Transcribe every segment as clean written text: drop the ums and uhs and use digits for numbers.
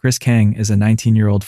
Chris Kang is a 19-year-old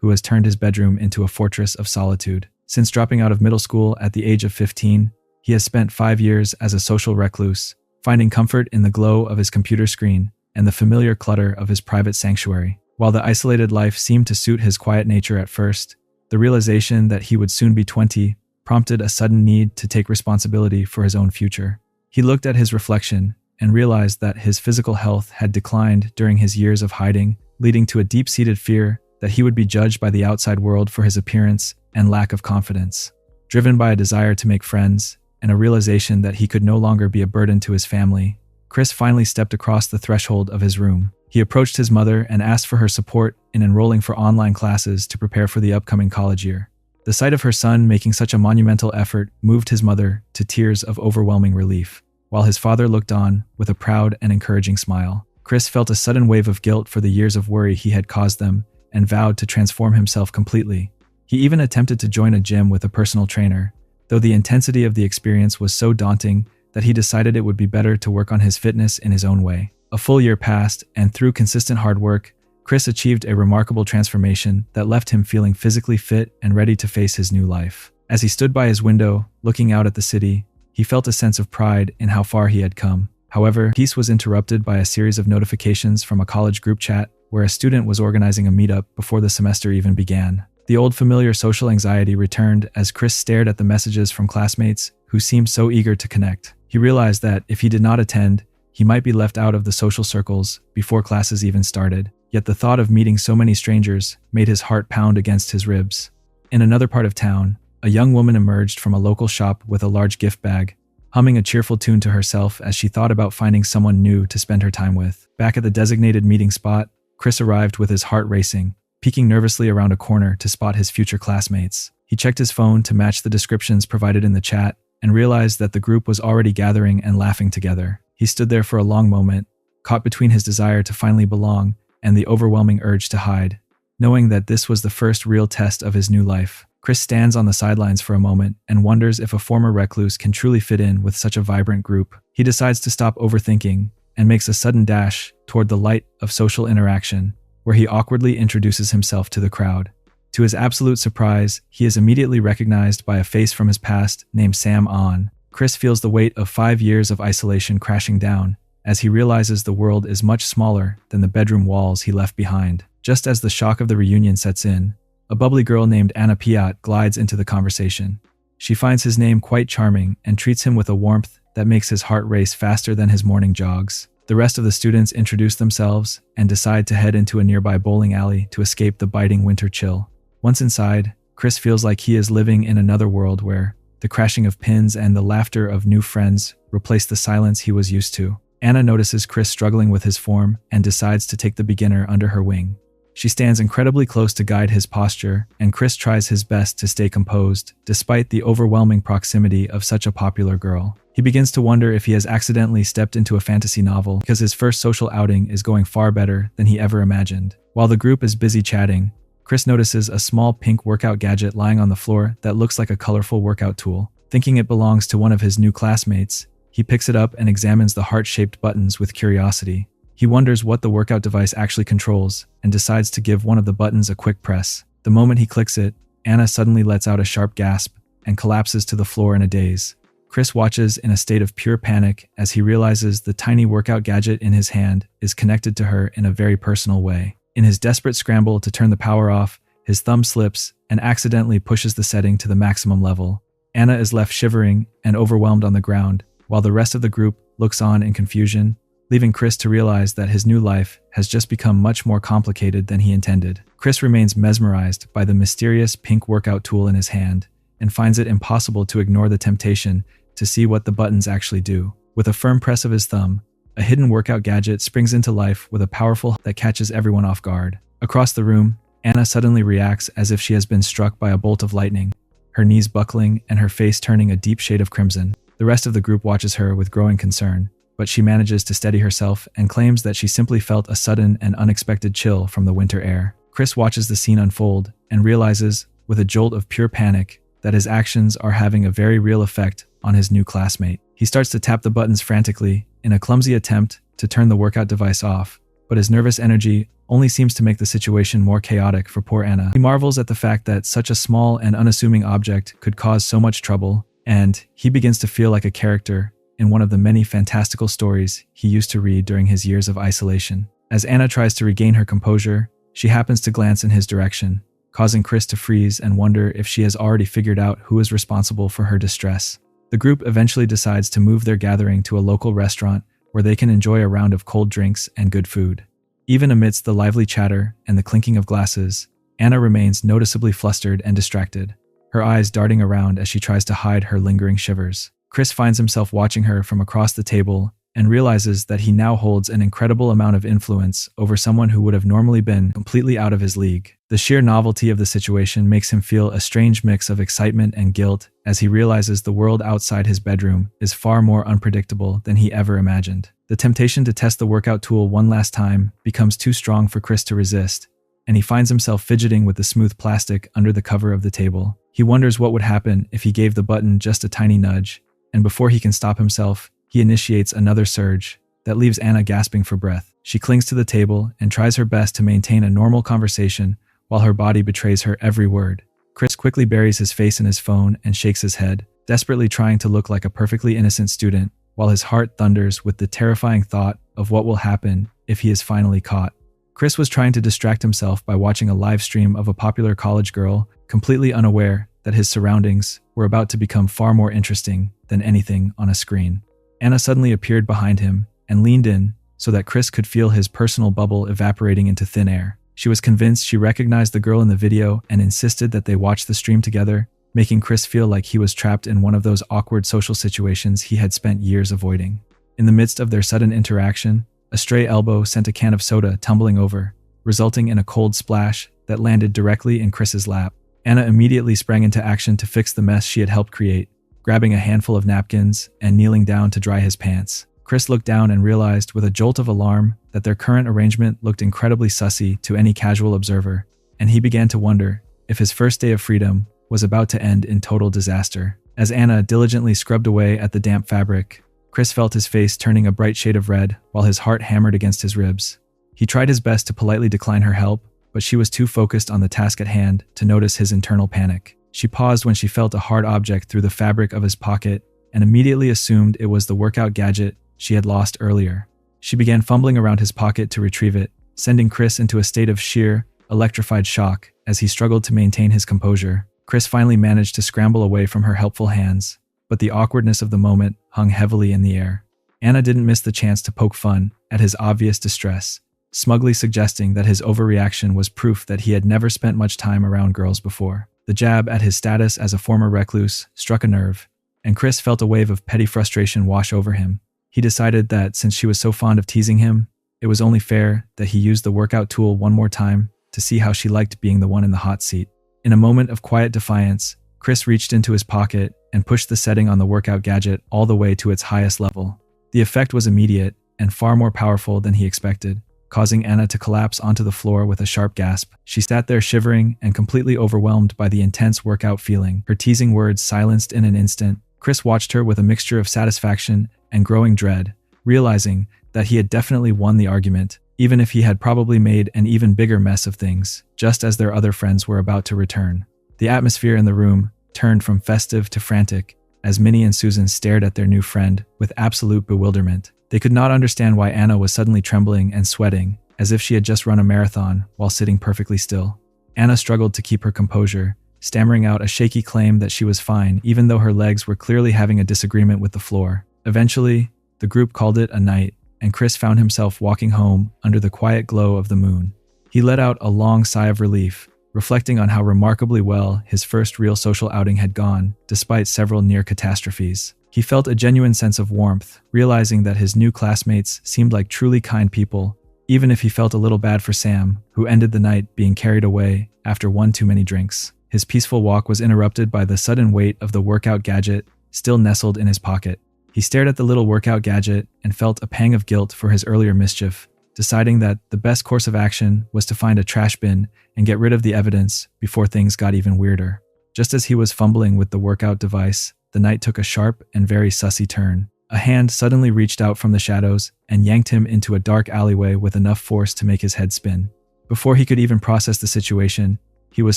who has turned his bedroom into a fortress of solitude. Since dropping out of middle school at the age of 15, he has spent 5 years as a social recluse, finding comfort in the glow of his computer screen and the familiar clutter of his private sanctuary. While the isolated life seemed to suit his quiet nature at first, the realization that he would soon be 20 prompted a sudden need to take responsibility for his own future. He looked at his reflection and realized that his physical health had declined during his years of hiding, leading to a deep-seated fear that he would be judged by the outside world for his appearance and lack of confidence. Driven by a desire to make friends and a realization that he could no longer be a burden to his family, Chris finally stepped across the threshold of his room. He approached his mother and asked for her support in enrolling for online classes to prepare for the upcoming college year. The sight of her son making such a monumental effort moved his mother to tears of overwhelming relief, while his father looked on with a proud and encouraging smile. Chris felt a sudden wave of guilt for the years of worry he had caused them and vowed to transform himself completely. He even attempted to join a gym with a personal trainer, though the intensity of the experience was so daunting that he decided it would be better to work on his fitness in his own way. A full year passed, and through consistent hard work, Chris achieved a remarkable transformation that left him feeling physically fit and ready to face his new life. As he stood by his window, looking out at the city, he felt a sense of pride in how far he had come. However, peace was interrupted by a series of notifications from a college group chat where a student was organizing a meetup before the semester even began. The old familiar social anxiety returned as Chris stared at the messages from classmates who seemed so eager to connect. He realized that if he did not attend, he might be left out of the social circles before classes even started. Yet the thought of meeting so many strangers made his heart pound against his ribs. In another part of town, a young woman emerged from a local shop with a large gift bag, humming a cheerful tune to herself as she thought about finding someone new to spend her time with. Back at the designated meeting spot, Chris arrived with his heart racing, peeking nervously around a corner to spot his future classmates. He checked his phone to match the descriptions provided in the chat and realized that the group was already gathering and laughing together. He stood there for a long moment, caught between his desire to finally belong and the overwhelming urge to hide, knowing that this was the first real test of his new life. Chris stands on the sidelines for a moment and wonders if a former recluse can truly fit in with such a vibrant group. He decides to stop overthinking and makes a sudden dash toward the light of social interaction, where he awkwardly introduces himself to the crowd. To his absolute surprise, he is immediately recognized by a face from his past named Sam On. Chris feels the weight of 5 years of isolation crashing down as he realizes the world is much smaller than the bedroom walls he left behind. Just as the shock of the reunion sets in, a bubbly girl named Anna Piat glides into the conversation. She finds his name quite charming and treats him with a warmth that makes his heart race faster than his morning jogs. The rest of the students introduce themselves and decide to head into a nearby bowling alley to escape the biting winter chill. Once inside, Chris feels like he is living in another world where the crashing of pins and the laughter of new friends replace the silence he was used to. Anna notices Chris struggling with his form and decides to take the beginner under her wing. She stands incredibly close to guide his posture, and Chris tries his best to stay composed, despite the overwhelming proximity of such a popular girl. He begins to wonder if he has accidentally stepped into a fantasy novel because his first social outing is going far better than he ever imagined. While the group is busy chatting, Chris notices a small pink workout gadget lying on the floor that looks like a colorful workout tool. Thinking it belongs to one of his new classmates, he picks it up and examines the heart-shaped buttons with curiosity. He wonders what the workout device actually controls and decides to give one of the buttons a quick press. The moment he clicks it, Anna suddenly lets out a sharp gasp and collapses to the floor in a daze. Chris watches in a state of pure panic as he realizes the tiny workout gadget in his hand is connected to her in a very personal way. In his desperate scramble to turn the power off, his thumb slips and accidentally pushes the setting to the maximum level. Anna is left shivering and overwhelmed on the ground, while the rest of the group looks on in confusion, leaving Chris to realize that his new life has just become much more complicated than he intended. Chris remains mesmerized by the mysterious pink workout tool in his hand and finds it impossible to ignore the temptation to see what the buttons actually do. With a firm press of his thumb, a hidden workout gadget springs into life with a powerful that catches everyone off guard. Across the room, Anna suddenly reacts as if she has been struck by a bolt of lightning, her knees buckling and her face turning a deep shade of crimson. The rest of the group watches her with growing concern, but she manages to steady herself and claims that she simply felt a sudden and unexpected chill from the winter air. Chris watches the scene unfold and realizes, with a jolt of pure panic, that his actions are having a very real effect on his new classmate. He starts to tap the buttons frantically in a clumsy attempt to turn the workout device off, but his nervous energy only seems to make the situation more chaotic for poor Anna. He marvels at the fact that such a small and unassuming object could cause so much trouble, and he begins to feel like a character in one of the many fantastical stories he used to read during his years of isolation. As Anna tries to regain her composure, she happens to glance in his direction, causing Chris to freeze and wonder if she has already figured out who is responsible for her distress. The group eventually decides to move their gathering to a local restaurant where they can enjoy a round of cold drinks and good food. Even amidst the lively chatter and the clinking of glasses, Anna remains noticeably flustered and distracted, her eyes darting around as she tries to hide her lingering shivers. Chris finds himself watching her from across the table and realizes that he now holds an incredible amount of influence over someone who would have normally been completely out of his league. The sheer novelty of the situation makes him feel a strange mix of excitement and guilt as he realizes the world outside his bedroom is far more unpredictable than he ever imagined. The temptation to test the workout tool one last time becomes too strong for Chris to resist, and he finds himself fidgeting with the smooth plastic under the cover of the table. He wonders what would happen if he gave the button just a tiny nudge, and before he can stop himself, he initiates another surge that leaves Anna gasping for breath. She clings to the table and tries her best to maintain a normal conversation while her body betrays her every word. Chris quickly buries his face in his phone and shakes his head, desperately trying to look like a perfectly innocent student, while his heart thunders with the terrifying thought of what will happen if he is finally caught. Chris was trying to distract himself by watching a live stream of a popular college girl, completely unaware that his surroundings were about to become far more interesting than anything on a screen. Anna suddenly appeared behind him and leaned in so that Chris could feel his personal bubble evaporating into thin air. She was convinced she recognized the girl in the video and insisted that they watch the stream together, making Chris feel like he was trapped in one of those awkward social situations he had spent years avoiding. In the midst of their sudden interaction, a stray elbow sent a can of soda tumbling over, resulting in a cold splash that landed directly in Chris's lap. Anna immediately sprang into action to fix the mess she had helped create, grabbing a handful of napkins and kneeling down to dry his pants. Chris looked down and realized with a jolt of alarm that their current arrangement looked incredibly sussy to any casual observer, and he began to wonder if his first day of freedom was about to end in total disaster. As Anna diligently scrubbed away at the damp fabric, Chris felt his face turning a bright shade of red while his heart hammered against his ribs. He tried his best to politely decline her help, but she was too focused on the task at hand to notice his internal panic. She paused when she felt a hard object through the fabric of his pocket and immediately assumed it was the workout gadget she had lost earlier. She began fumbling around his pocket to retrieve it, sending Chris into a state of sheer, electrified shock as he struggled to maintain his composure. Chris finally managed to scramble away from her helpful hands, but the awkwardness of the moment hung heavily in the air. Anna didn't miss the chance to poke fun at his obvious distress, smugly suggesting that his overreaction was proof that he had never spent much time around girls before. The jab at his status as a former recluse struck a nerve, and Chris felt a wave of petty frustration wash over him. He decided that since she was so fond of teasing him, it was only fair that he use the workout tool one more time to see how she liked being the one in the hot seat. In a moment of quiet defiance, Chris reached into his pocket and pushed the setting on the workout gadget all the way to its highest level. The effect was immediate and far more powerful than he expected, causing Anna to collapse onto the floor with a sharp gasp. She sat there shivering and completely overwhelmed by the intense workout feeling. Her teasing words silenced in an instant, Chris watched her with a mixture of satisfaction and growing dread, realizing that he had definitely won the argument, even if he had probably made an even bigger mess of things, just as their other friends were about to return. The atmosphere in the room turned from festive to frantic as Minnie and Susan stared at their new friend with absolute bewilderment. They could not understand why Anna was suddenly trembling and sweating, as if she had just run a marathon while sitting perfectly still. Anna struggled to keep her composure, stammering out a shaky claim that she was fine even though her legs were clearly having a disagreement with the floor. Eventually, the group called it a night, and Chris found himself walking home under the quiet glow of the moon. He let out a long sigh of relief, reflecting on how remarkably well his first real social outing had gone, despite several near catastrophes. He felt a genuine sense of warmth, realizing that his new classmates seemed like truly kind people, even if he felt a little bad for Sam, who ended the night being carried away after one too many drinks. His peaceful walk was interrupted by the sudden weight of the workout gadget still nestled in his pocket. He stared at the little workout gadget and felt a pang of guilt for his earlier mischief, deciding that the best course of action was to find a trash bin and get rid of the evidence before things got even weirder. Just as he was fumbling with the workout device, the night took a sharp and very sussy turn. A hand suddenly reached out from the shadows and yanked him into a dark alleyway with enough force to make his head spin. Before he could even process the situation, he was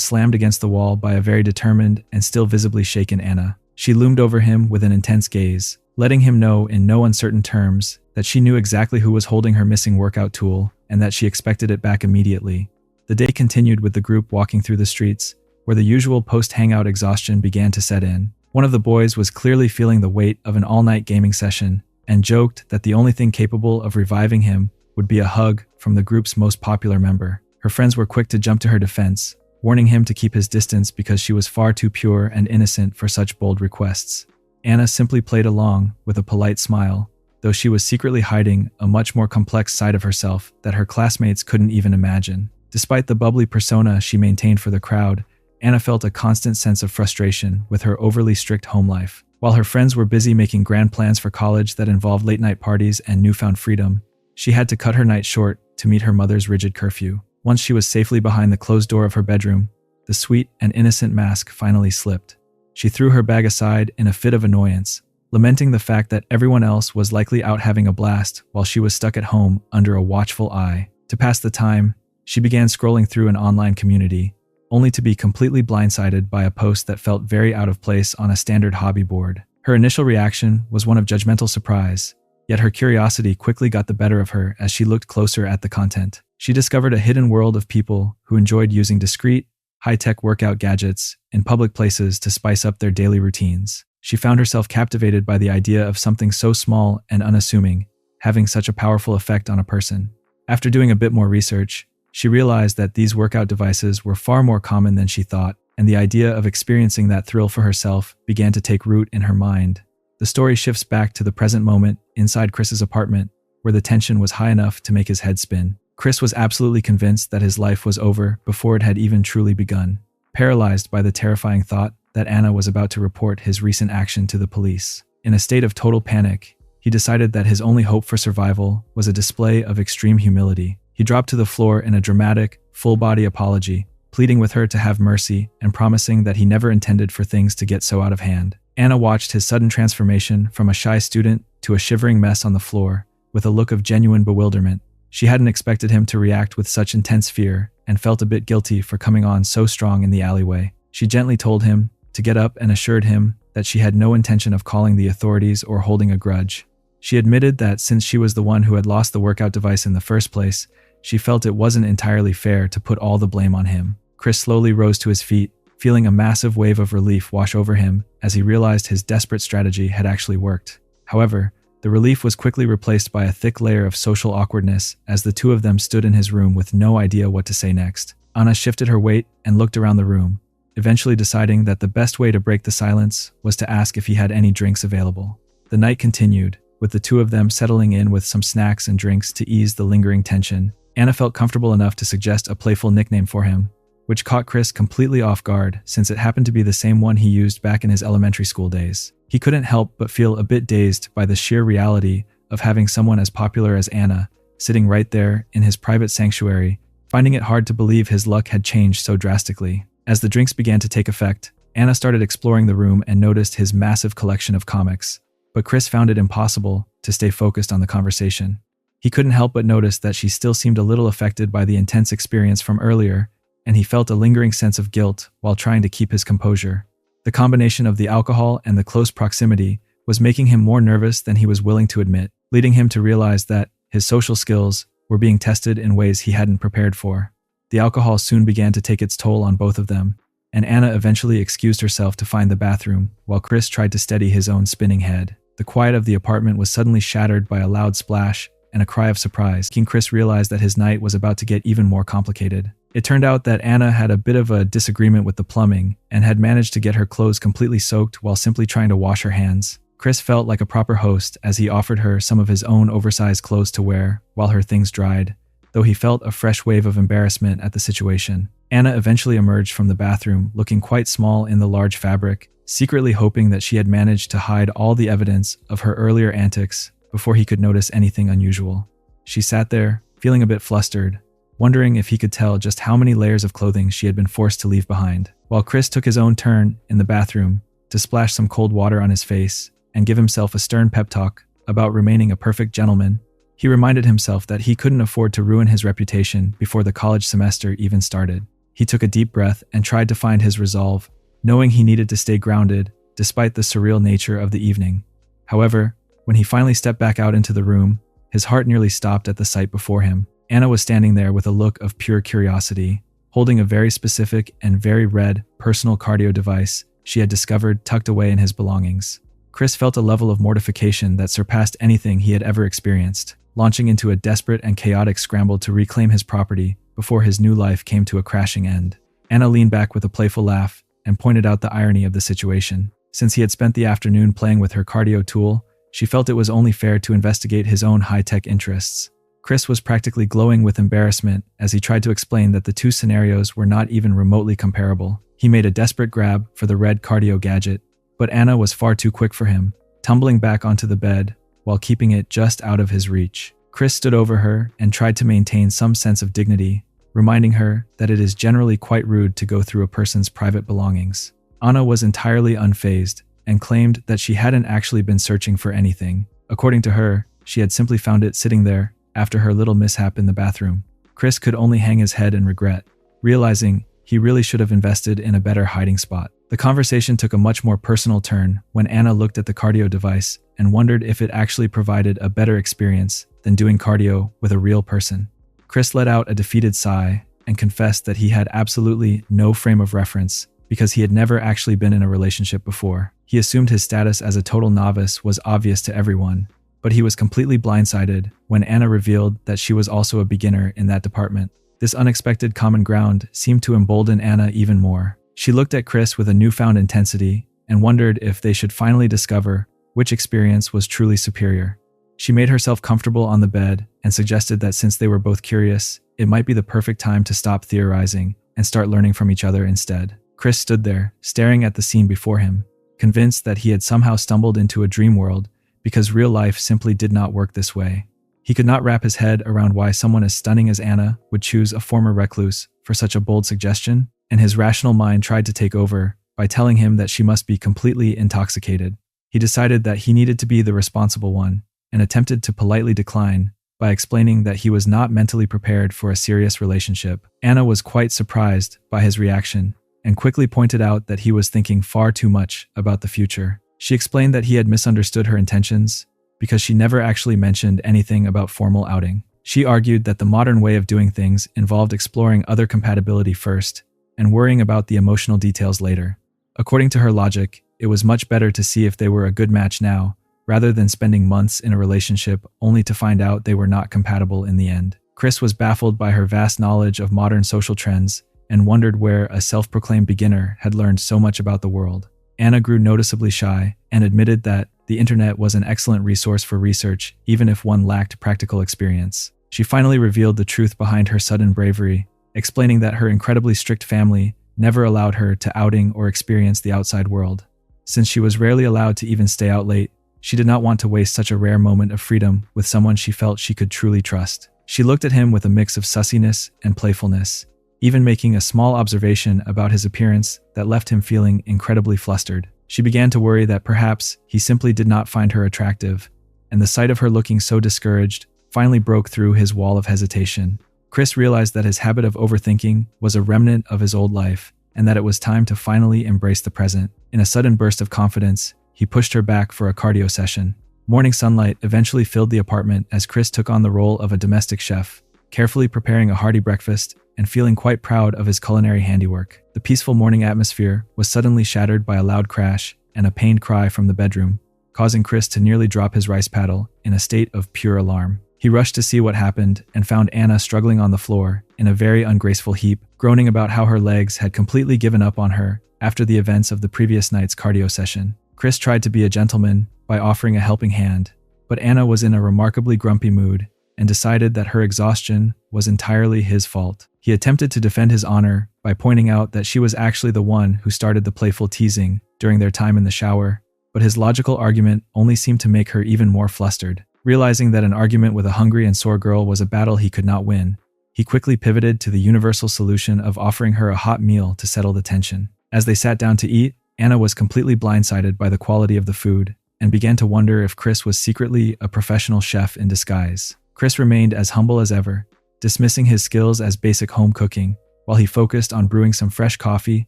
slammed against the wall by a very determined and still visibly shaken Anna. She loomed over him with an intense gaze, letting him know in no uncertain terms that she knew exactly who was holding her missing workout tool and that she expected it back immediately. The day continued with the group walking through the streets, where the usual post-hangout exhaustion began to set in. One of the boys was clearly feeling the weight of an all-night gaming session and joked that the only thing capable of reviving him would be a hug from the group's most popular member. Her friends were quick to jump to her defense, warning him to keep his distance because she was far too pure and innocent for such bold requests. Anna simply played along with a polite smile, though she was secretly hiding a much more complex side of herself that her classmates couldn't even imagine. Despite the bubbly persona she maintained for the crowd, Anna felt a constant sense of frustration with her overly strict home life. While her friends were busy making grand plans for college that involved late-night parties and newfound freedom, she had to cut her night short to meet her mother's rigid curfew. Once she was safely behind the closed door of her bedroom, the sweet and innocent mask finally slipped. She threw her bag aside in a fit of annoyance, lamenting the fact that everyone else was likely out having a blast while she was stuck at home under a watchful eye. To pass the time, she began scrolling through an online community, only to be completely blindsided by a post that felt very out of place on a standard hobby board. Her initial reaction was one of judgmental surprise, yet her curiosity quickly got the better of her as she looked closer at the content. She discovered a hidden world of people who enjoyed using discreet, high-tech workout gadgets in public places to spice up their daily routines. She found herself captivated by the idea of something so small and unassuming having such a powerful effect on a person. After doing a bit more research, she realized that these workout devices were far more common than she thought, and the idea of experiencing that thrill for herself began to take root in her mind. The story shifts back to the present moment inside Chris's apartment, where the tension was high enough to make his head spin. Chris was absolutely convinced that his life was over before it had even truly begun, paralyzed by the terrifying thought that Anna was about to report his recent action to the police. In a state of total panic, he decided that his only hope for survival was a display of extreme humility. He dropped to the floor in a dramatic, full-body apology, pleading with her to have mercy and promising that he never intended for things to get so out of hand. Anna watched his sudden transformation from a shy student to a shivering mess on the floor with a look of genuine bewilderment. She hadn't expected him to react with such intense fear and felt a bit guilty for coming on so strong in the alleyway. She gently told him to get up and assured him that she had no intention of calling the authorities or holding a grudge. She admitted that since she was the one who had lost the workout device in the first place, she felt it wasn't entirely fair to put all the blame on him. Chris slowly rose to his feet, feeling a massive wave of relief wash over him as he realized his desperate strategy had actually worked. However, the relief was quickly replaced by a thick layer of social awkwardness as the two of them stood in his room with no idea what to say next. Anna shifted her weight and looked around the room, eventually deciding that the best way to break the silence was to ask if he had any drinks available. The night continued, with the two of them settling in with some snacks and drinks to ease the lingering tension. Anna felt comfortable enough to suggest a playful nickname for him, which caught Chris completely off guard since it happened to be the same one he used back in his elementary school days. He couldn't help but feel a bit dazed by the sheer reality of having someone as popular as Anna sitting right there in his private sanctuary, finding it hard to believe his luck had changed so drastically. As the drinks began to take effect, Anna started exploring the room and noticed his massive collection of comics, but Chris found it impossible to stay focused on the conversation. He couldn't help but notice that she still seemed a little affected by the intense experience from earlier, and he felt a lingering sense of guilt while trying to keep his composure. The combination of the alcohol and the close proximity was making him more nervous than he was willing to admit, leading him to realize that his social skills were being tested in ways he hadn't prepared for. The alcohol soon began to take its toll on both of them, and Anna eventually excused herself to find the bathroom while Chris tried to steady his own spinning head. The quiet of the apartment was suddenly shattered by a loud splash and a cry of surprise. Chris realized that his night was about to get even more complicated. It turned out that Anna had a bit of a disagreement with the plumbing and had managed to get her clothes completely soaked while simply trying to wash her hands. Chris felt like a proper host as he offered her some of his own oversized clothes to wear while her things dried, though he felt a fresh wave of embarrassment at the situation. Anna eventually emerged from the bathroom looking quite small in the large fabric, secretly hoping that she had managed to hide all the evidence of her earlier antics before he could notice anything unusual. She sat there, feeling a bit flustered, wondering if he could tell just how many layers of clothing she had been forced to leave behind. While Chris took his own turn in the bathroom to splash some cold water on his face, and give himself a stern pep talk about remaining a perfect gentleman. He reminded himself that he couldn't afford to ruin his reputation before the college semester even started. He took a deep breath and tried to find his resolve, knowing he needed to stay grounded despite the surreal nature of the evening. However, when he finally stepped back out into the room, his heart nearly stopped at the sight before him. Anna was standing there with a look of pure curiosity, holding a very specific and very red personal cardio device she had discovered tucked away in his belongings. Chris felt a level of mortification that surpassed anything he had ever experienced, launching into a desperate and chaotic scramble to reclaim his property before his new life came to a crashing end. Anna leaned back with a playful laugh and pointed out the irony of the situation. Since he had spent the afternoon playing with her cardio tool, she felt it was only fair to investigate his own high-tech interests. Chris was practically glowing with embarrassment as he tried to explain that the two scenarios were not even remotely comparable. He made a desperate grab for the red cardio gadget, but Anna was far too quick for him, tumbling back onto the bed while keeping it just out of his reach. Chris stood over her and tried to maintain some sense of dignity, reminding her that it is generally quite rude to go through a person's private belongings. Anna was entirely unfazed and claimed that she hadn't actually been searching for anything. According to her, she had simply found it sitting there after her little mishap in the bathroom. Chris could only hang his head in regret, realizing he really should have invested in a better hiding spot. The conversation took a much more personal turn when Anna looked at the cardio device and wondered if it actually provided a better experience than doing cardio with a real person. Chris let out a defeated sigh and confessed that he had absolutely no frame of reference because he had never actually been in a relationship before. He assumed his status as a total novice was obvious to everyone, but he was completely blindsided when Anna revealed that she was also a beginner in that department. This unexpected common ground seemed to embolden Anna even more. She looked at Chris with a newfound intensity and wondered if they should finally discover which experience was truly superior. She made herself comfortable on the bed and suggested that since they were both curious, it might be the perfect time to stop theorizing and start learning from each other instead. Chris stood there, staring at the scene before him, convinced that he had somehow stumbled into a dream world because real life simply did not work this way. He could not wrap his head around why someone as stunning as Anna would choose a former recluse for such a bold suggestion, and his rational mind tried to take over by telling him that she must be completely intoxicated. He decided that he needed to be the responsible one and attempted to politely decline by explaining that he was not mentally prepared for a serious relationship. Anna was quite surprised by his reaction and quickly pointed out that he was thinking far too much about the future. She explained that he had misunderstood her intentions because she never actually mentioned anything about formal outing. She argued that the modern way of doing things involved exploring other compatibility first and worrying about the emotional details later. According to her logic, it was much better to see if they were a good match now, rather than spending months in a relationship only to find out they were not compatible in the end. Chris was baffled by her vast knowledge of modern social trends and wondered where a self-proclaimed beginner had learned so much about the world. Anna grew noticeably shy and admitted that the internet was an excellent resource for research, even if one lacked practical experience. She finally revealed the truth behind her sudden bravery, explaining that her incredibly strict family never allowed her to outing or experience the outside world. Since she was rarely allowed to even stay out late, she did not want to waste such a rare moment of freedom with someone she felt she could truly trust. She looked at him with a mix of sussiness and playfulness, even making a small observation about his appearance that left him feeling incredibly flustered. She began to worry that perhaps he simply did not find her attractive, and the sight of her looking so discouraged finally broke through his wall of hesitation. Chris realized that his habit of overthinking was a remnant of his old life, and that it was time to finally embrace the present. In a sudden burst of confidence, he pushed her back for a cardio session. Morning sunlight eventually filled the apartment as Chris took on the role of a domestic chef, carefully preparing a hearty breakfast and feeling quite proud of his culinary handiwork. The peaceful morning atmosphere was suddenly shattered by a loud crash and a pained cry from the bedroom, causing Chris to nearly drop his rice paddle in a state of pure alarm. He rushed to see what happened and found Anna struggling on the floor in a very ungraceful heap, groaning about how her legs had completely given up on her after the events of the previous night's cardio session. Chris tried to be a gentleman by offering a helping hand, but Anna was in a remarkably grumpy mood and decided that her exhaustion was entirely his fault. He attempted to defend his honor by pointing out that she was actually the one who started the playful teasing during their time in the shower, but his logical argument only seemed to make her even more flustered. Realizing that an argument with a hungry and sore girl was a battle he could not win, he quickly pivoted to the universal solution of offering her a hot meal to settle the tension. As they sat down to eat, Anna was completely blindsided by the quality of the food and began to wonder if Chris was secretly a professional chef in disguise. Chris remained as humble as ever, dismissing his skills as basic home cooking, while he focused on brewing some fresh coffee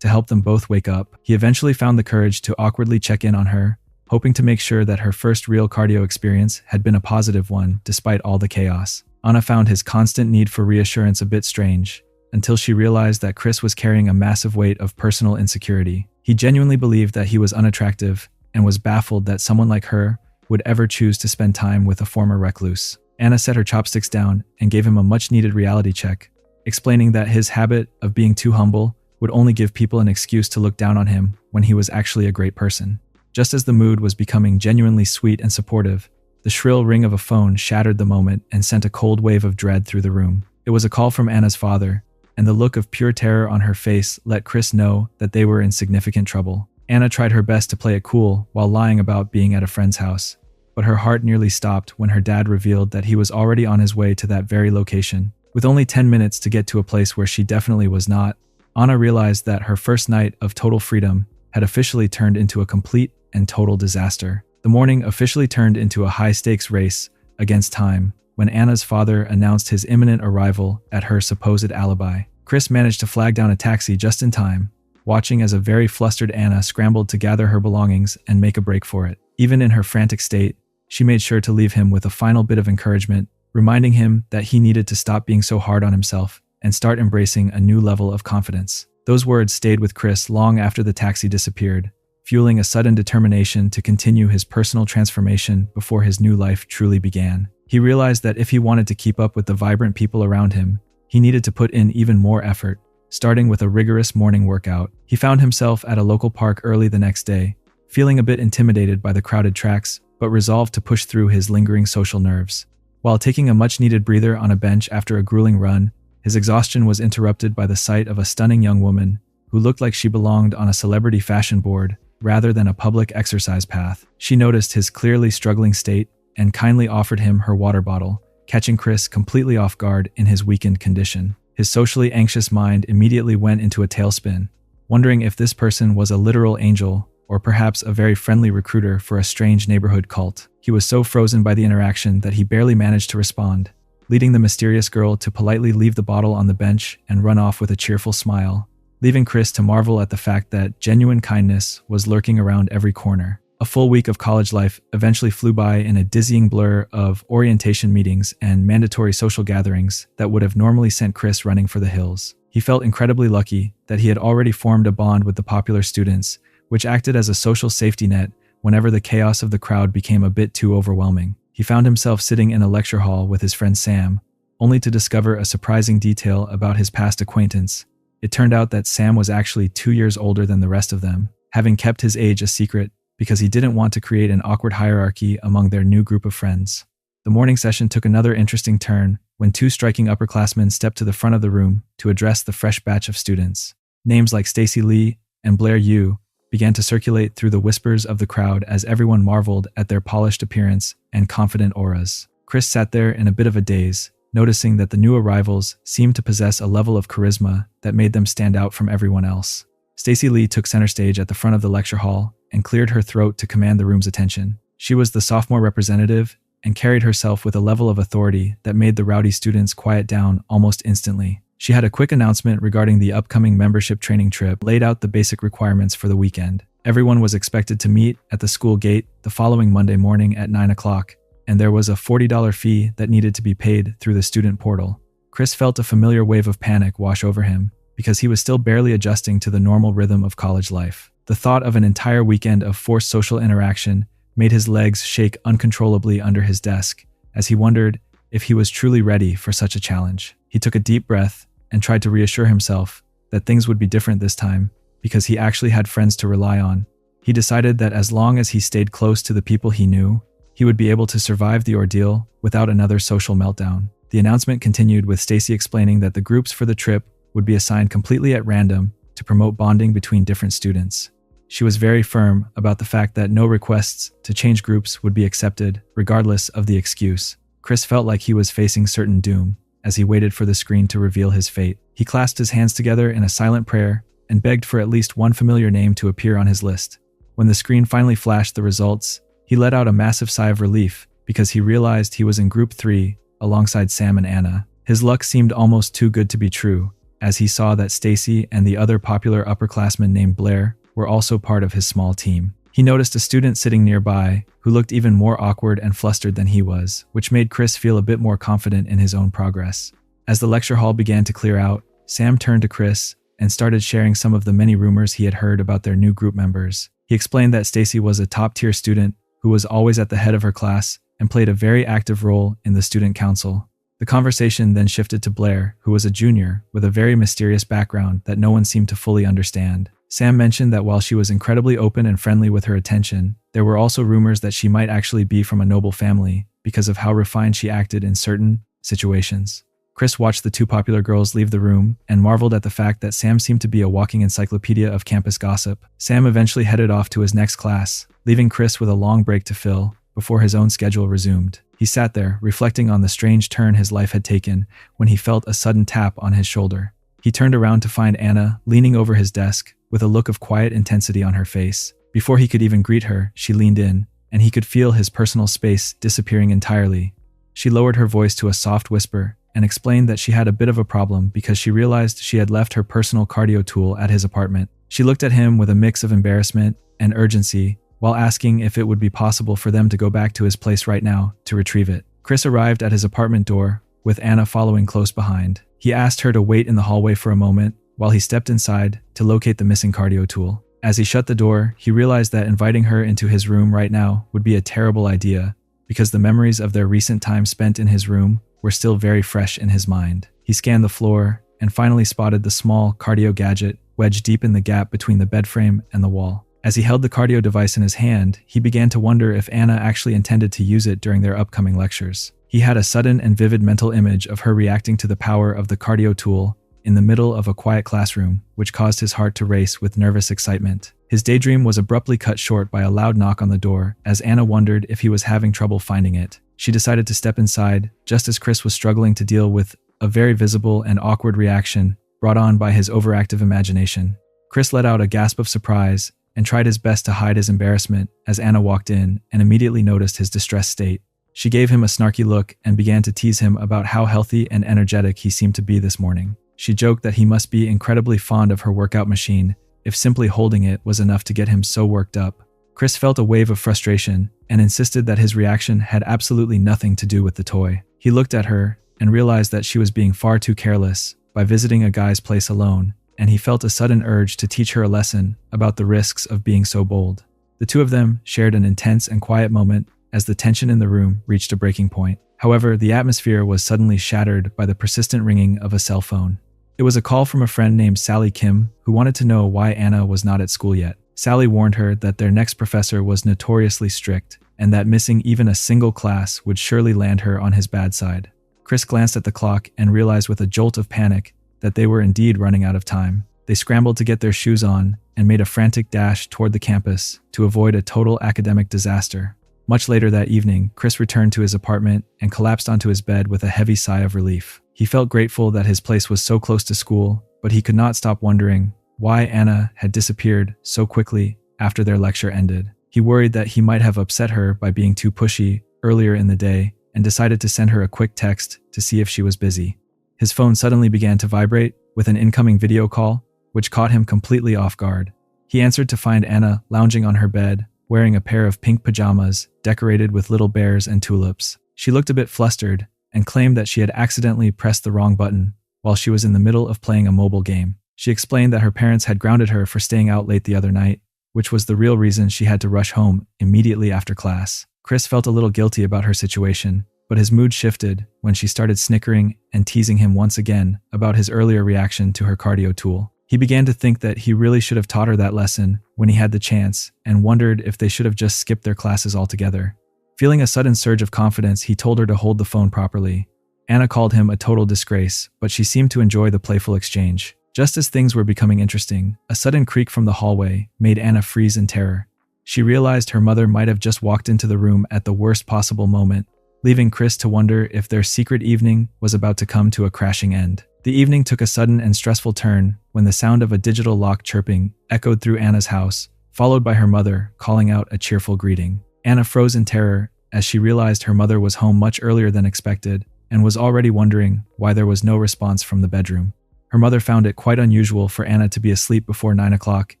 to help them both wake up. He eventually found the courage to awkwardly check in on her, hoping to make sure that her first real cardio experience had been a positive one despite all the chaos. Anna found his constant need for reassurance a bit strange, until she realized that Chris was carrying a massive weight of personal insecurity. He genuinely believed that he was unattractive and was baffled that someone like her would ever choose to spend time with a former recluse. Anna set her chopsticks down and gave him a much-needed reality check, explaining that his habit of being too humble would only give people an excuse to look down on him when he was actually a great person. Just as the mood was becoming genuinely sweet and supportive, the shrill ring of a phone shattered the moment and sent a cold wave of dread through the room. It was a call from Anna's father, and the look of pure terror on her face let Chris know that they were in significant trouble. Anna tried her best to play it cool while lying about being at a friend's house, but her heart nearly stopped when her dad revealed that he was already on his way to that very location. With only 10 minutes to get to a place where she definitely was not, Anna realized that her first night of total freedom had officially turned into a complete and total disaster. The morning officially turned into a high-stakes race against time when Anna's father announced his imminent arrival at her supposed alibi. Chris managed to flag down a taxi just in time, watching as a very flustered Anna scrambled to gather her belongings and make a break for it. Even in her frantic state, she made sure to leave him with a final bit of encouragement, reminding him that he needed to stop being so hard on himself and start embracing a new level of confidence. Those words stayed with Chris long after the taxi disappeared, fueling a sudden determination to continue his personal transformation before his new life truly began. He realized that if he wanted to keep up with the vibrant people around him, he needed to put in even more effort, starting with a rigorous morning workout. He found himself at a local park early the next day, feeling a bit intimidated by the crowded tracks, but resolved to push through his lingering social nerves. While taking a much-needed breather on a bench after a grueling run, his exhaustion was interrupted by the sight of a stunning young woman who looked like she belonged on a celebrity fashion board rather than a public exercise path. She noticed his clearly struggling state and kindly offered him her water bottle, catching Chris completely off guard in his weakened condition. His socially anxious mind immediately went into a tailspin, wondering if this person was a literal angel or perhaps a very friendly recruiter for a strange neighborhood cult. He was so frozen by the interaction that he barely managed to respond, leading the mysterious girl to politely leave the bottle on the bench and run off with a cheerful smile, leaving Chris to marvel at the fact that genuine kindness was lurking around every corner. A full week of college life eventually flew by in a dizzying blur of orientation meetings and mandatory social gatherings that would have normally sent Chris running for the hills. He felt incredibly lucky that he had already formed a bond with the popular students, which acted as a social safety net whenever the chaos of the crowd became a bit too overwhelming. He found himself sitting in a lecture hall with his friend Sam, only to discover a surprising detail about his past acquaintance. It turned out that Sam was actually 2 years older than the rest of them, having kept his age a secret because he didn't want to create an awkward hierarchy among their new group of friends. The morning session took another interesting turn when two striking upperclassmen stepped to the front of the room to address the fresh batch of students. Names like Stacy Lee and Blair Yu began to circulate through the whispers of the crowd as everyone marveled at their polished appearance and confident auras. Chris sat there in a bit of a daze, noticing that the new arrivals seemed to possess a level of charisma that made them stand out from everyone else. Stacy Lee took center stage at the front of the lecture hall and cleared her throat to command the room's attention. She was the sophomore representative and carried herself with a level of authority that made the rowdy students quiet down almost instantly. She had a quick announcement regarding the upcoming membership training trip, laid out the basic requirements for the weekend. Everyone was expected to meet at the school gate the following Monday morning at 9 o'clock, and there was a $40 fee that needed to be paid through the student portal. Chris felt a familiar wave of panic wash over him because he was still barely adjusting to the normal rhythm of college life. The thought of an entire weekend of forced social interaction made his legs shake uncontrollably under his desk as he wondered if he was truly ready for such a challenge. He took a deep breath and tried to reassure himself that things would be different this time because he actually had friends to rely on. He decided that as long as he stayed close to the people he knew, he would be able to survive the ordeal without another social meltdown. The announcement continued with Stacy explaining that the groups for the trip would be assigned completely at random to promote bonding between different students. She was very firm about the fact that no requests to change groups would be accepted, regardless of the excuse. Chris felt like he was facing certain doom as he waited for the screen to reveal his fate. He clasped his hands together in a silent prayer and begged for at least one familiar name to appear on his list. When the screen finally flashed the results, He let out a massive sigh of relief because he realized he was in Group 3 alongside Sam and Anna. His luck seemed almost too good to be true, as he saw that Stacy and the other popular upperclassman named Blair were also part of his small team. He noticed a student sitting nearby who looked even more awkward and flustered than he was, which made Chris feel a bit more confident in his own progress. As the lecture hall began to clear out, Sam turned to Chris and started sharing some of the many rumors he had heard about their new group members. He explained that Stacy was a top-tier student who was always at the head of her class and played a very active role in the student council. The conversation then shifted to Blair, who was a junior with a very mysterious background that no one seemed to fully understand. Sam mentioned that while she was incredibly open and friendly with her attention, there were also rumors that she might actually be from a noble family because of how refined she acted in certain situations. Chris watched the two popular girls leave the room and marveled at the fact that Sam seemed to be a walking encyclopedia of campus gossip. Sam eventually headed off to his next class, leaving Chris with a long break to fill before his own schedule resumed. He sat there, reflecting on the strange turn his life had taken when he felt a sudden tap on his shoulder. He turned around to find Anna leaning over his desk with a look of quiet intensity on her face. Before he could even greet her, she leaned in, and he could feel his personal space disappearing entirely. She lowered her voice to a soft whisper and explained that she had a bit of a problem because she realized she had left her personal cardio tool at his apartment. She looked at him with a mix of embarrassment and urgency while asking if it would be possible for them to go back to his place right now to retrieve it. Chris arrived at his apartment door, with Anna following close behind. He asked her to wait in the hallway for a moment while he stepped inside to locate the missing cardio tool. As he shut the door, he realized that inviting her into his room right now would be a terrible idea because the memories of their recent time spent in his room were still very fresh in his mind. He scanned the floor and finally spotted the small cardio gadget wedged deep in the gap between the bed frame and the wall. As he held the cardio device in his hand, he began to wonder if Anna actually intended to use it during their upcoming lectures. He had a sudden and vivid mental image of her reacting to the power of the cardio tool in the middle of a quiet classroom, which caused his heart to race with nervous excitement. His daydream was abruptly cut short by a loud knock on the door as Anna wondered if he was having trouble finding it. She decided to step inside just as Chris was struggling to deal with a very visible and awkward reaction brought on by his overactive imagination. Chris let out a gasp of surprise and tried his best to hide his embarrassment as Anna walked in and immediately noticed his distressed state. She gave him a snarky look and began to tease him about how healthy and energetic he seemed to be this morning. She joked that he must be incredibly fond of her workout machine if simply holding it was enough to get him so worked up. Chris felt a wave of frustration and insisted that his reaction had absolutely nothing to do with the toy. He looked at her and realized that she was being far too careless by visiting a guy's place alone, and he felt a sudden urge to teach her a lesson about the risks of being so bold. The two of them shared an intense and quiet moment as the tension in the room reached a breaking point. However, the atmosphere was suddenly shattered by the persistent ringing of a cell phone. It was a call from a friend named Sally Kim who wanted to know why Anna was not at school yet. Sally warned her that their next professor was notoriously strict and that missing even a single class would surely land her on his bad side. Chris glanced at the clock and realized with a jolt of panic that they were indeed running out of time. They scrambled to get their shoes on and made a frantic dash toward the campus to avoid a total academic disaster. Much later that evening, Chris returned to his apartment and collapsed onto his bed with a heavy sigh of relief. He felt grateful that his place was so close to school, but he could not stop wondering why Anna had disappeared so quickly after their lecture ended. He worried that he might have upset her by being too pushy earlier in the day and decided to send her a quick text to see if she was busy. His phone suddenly began to vibrate with an incoming video call, which caught him completely off guard. He answered to find Anna lounging on her bed, wearing a pair of pink pajamas decorated with little bears and tulips. She looked a bit flustered and claimed that she had accidentally pressed the wrong button while she was in the middle of playing a mobile game. She explained that her parents had grounded her for staying out late the other night, which was the real reason she had to rush home immediately after class. Chris felt a little guilty about her situation, but his mood shifted when she started snickering and teasing him once again about his earlier reaction to her cardio tool. He began to think that he really should have taught her that lesson when he had the chance and wondered if they should have just skipped their classes altogether. Feeling a sudden surge of confidence, he told her to hold the phone properly. Anna called him a total disgrace, but she seemed to enjoy the playful exchange. Just as things were becoming interesting, a sudden creak from the hallway made Anna freeze in terror. She realized her mother might have just walked into the room at the worst possible moment, leaving Chris to wonder if their secret evening was about to come to a crashing end. The evening took a sudden and stressful turn when the sound of a digital lock chirping echoed through Anna's house, followed by her mother calling out a cheerful greeting. Anna froze in terror as she realized her mother was home much earlier than expected and was already wondering why there was no response from the bedroom. Her mother found it quite unusual for Anna to be asleep before 9 o'clock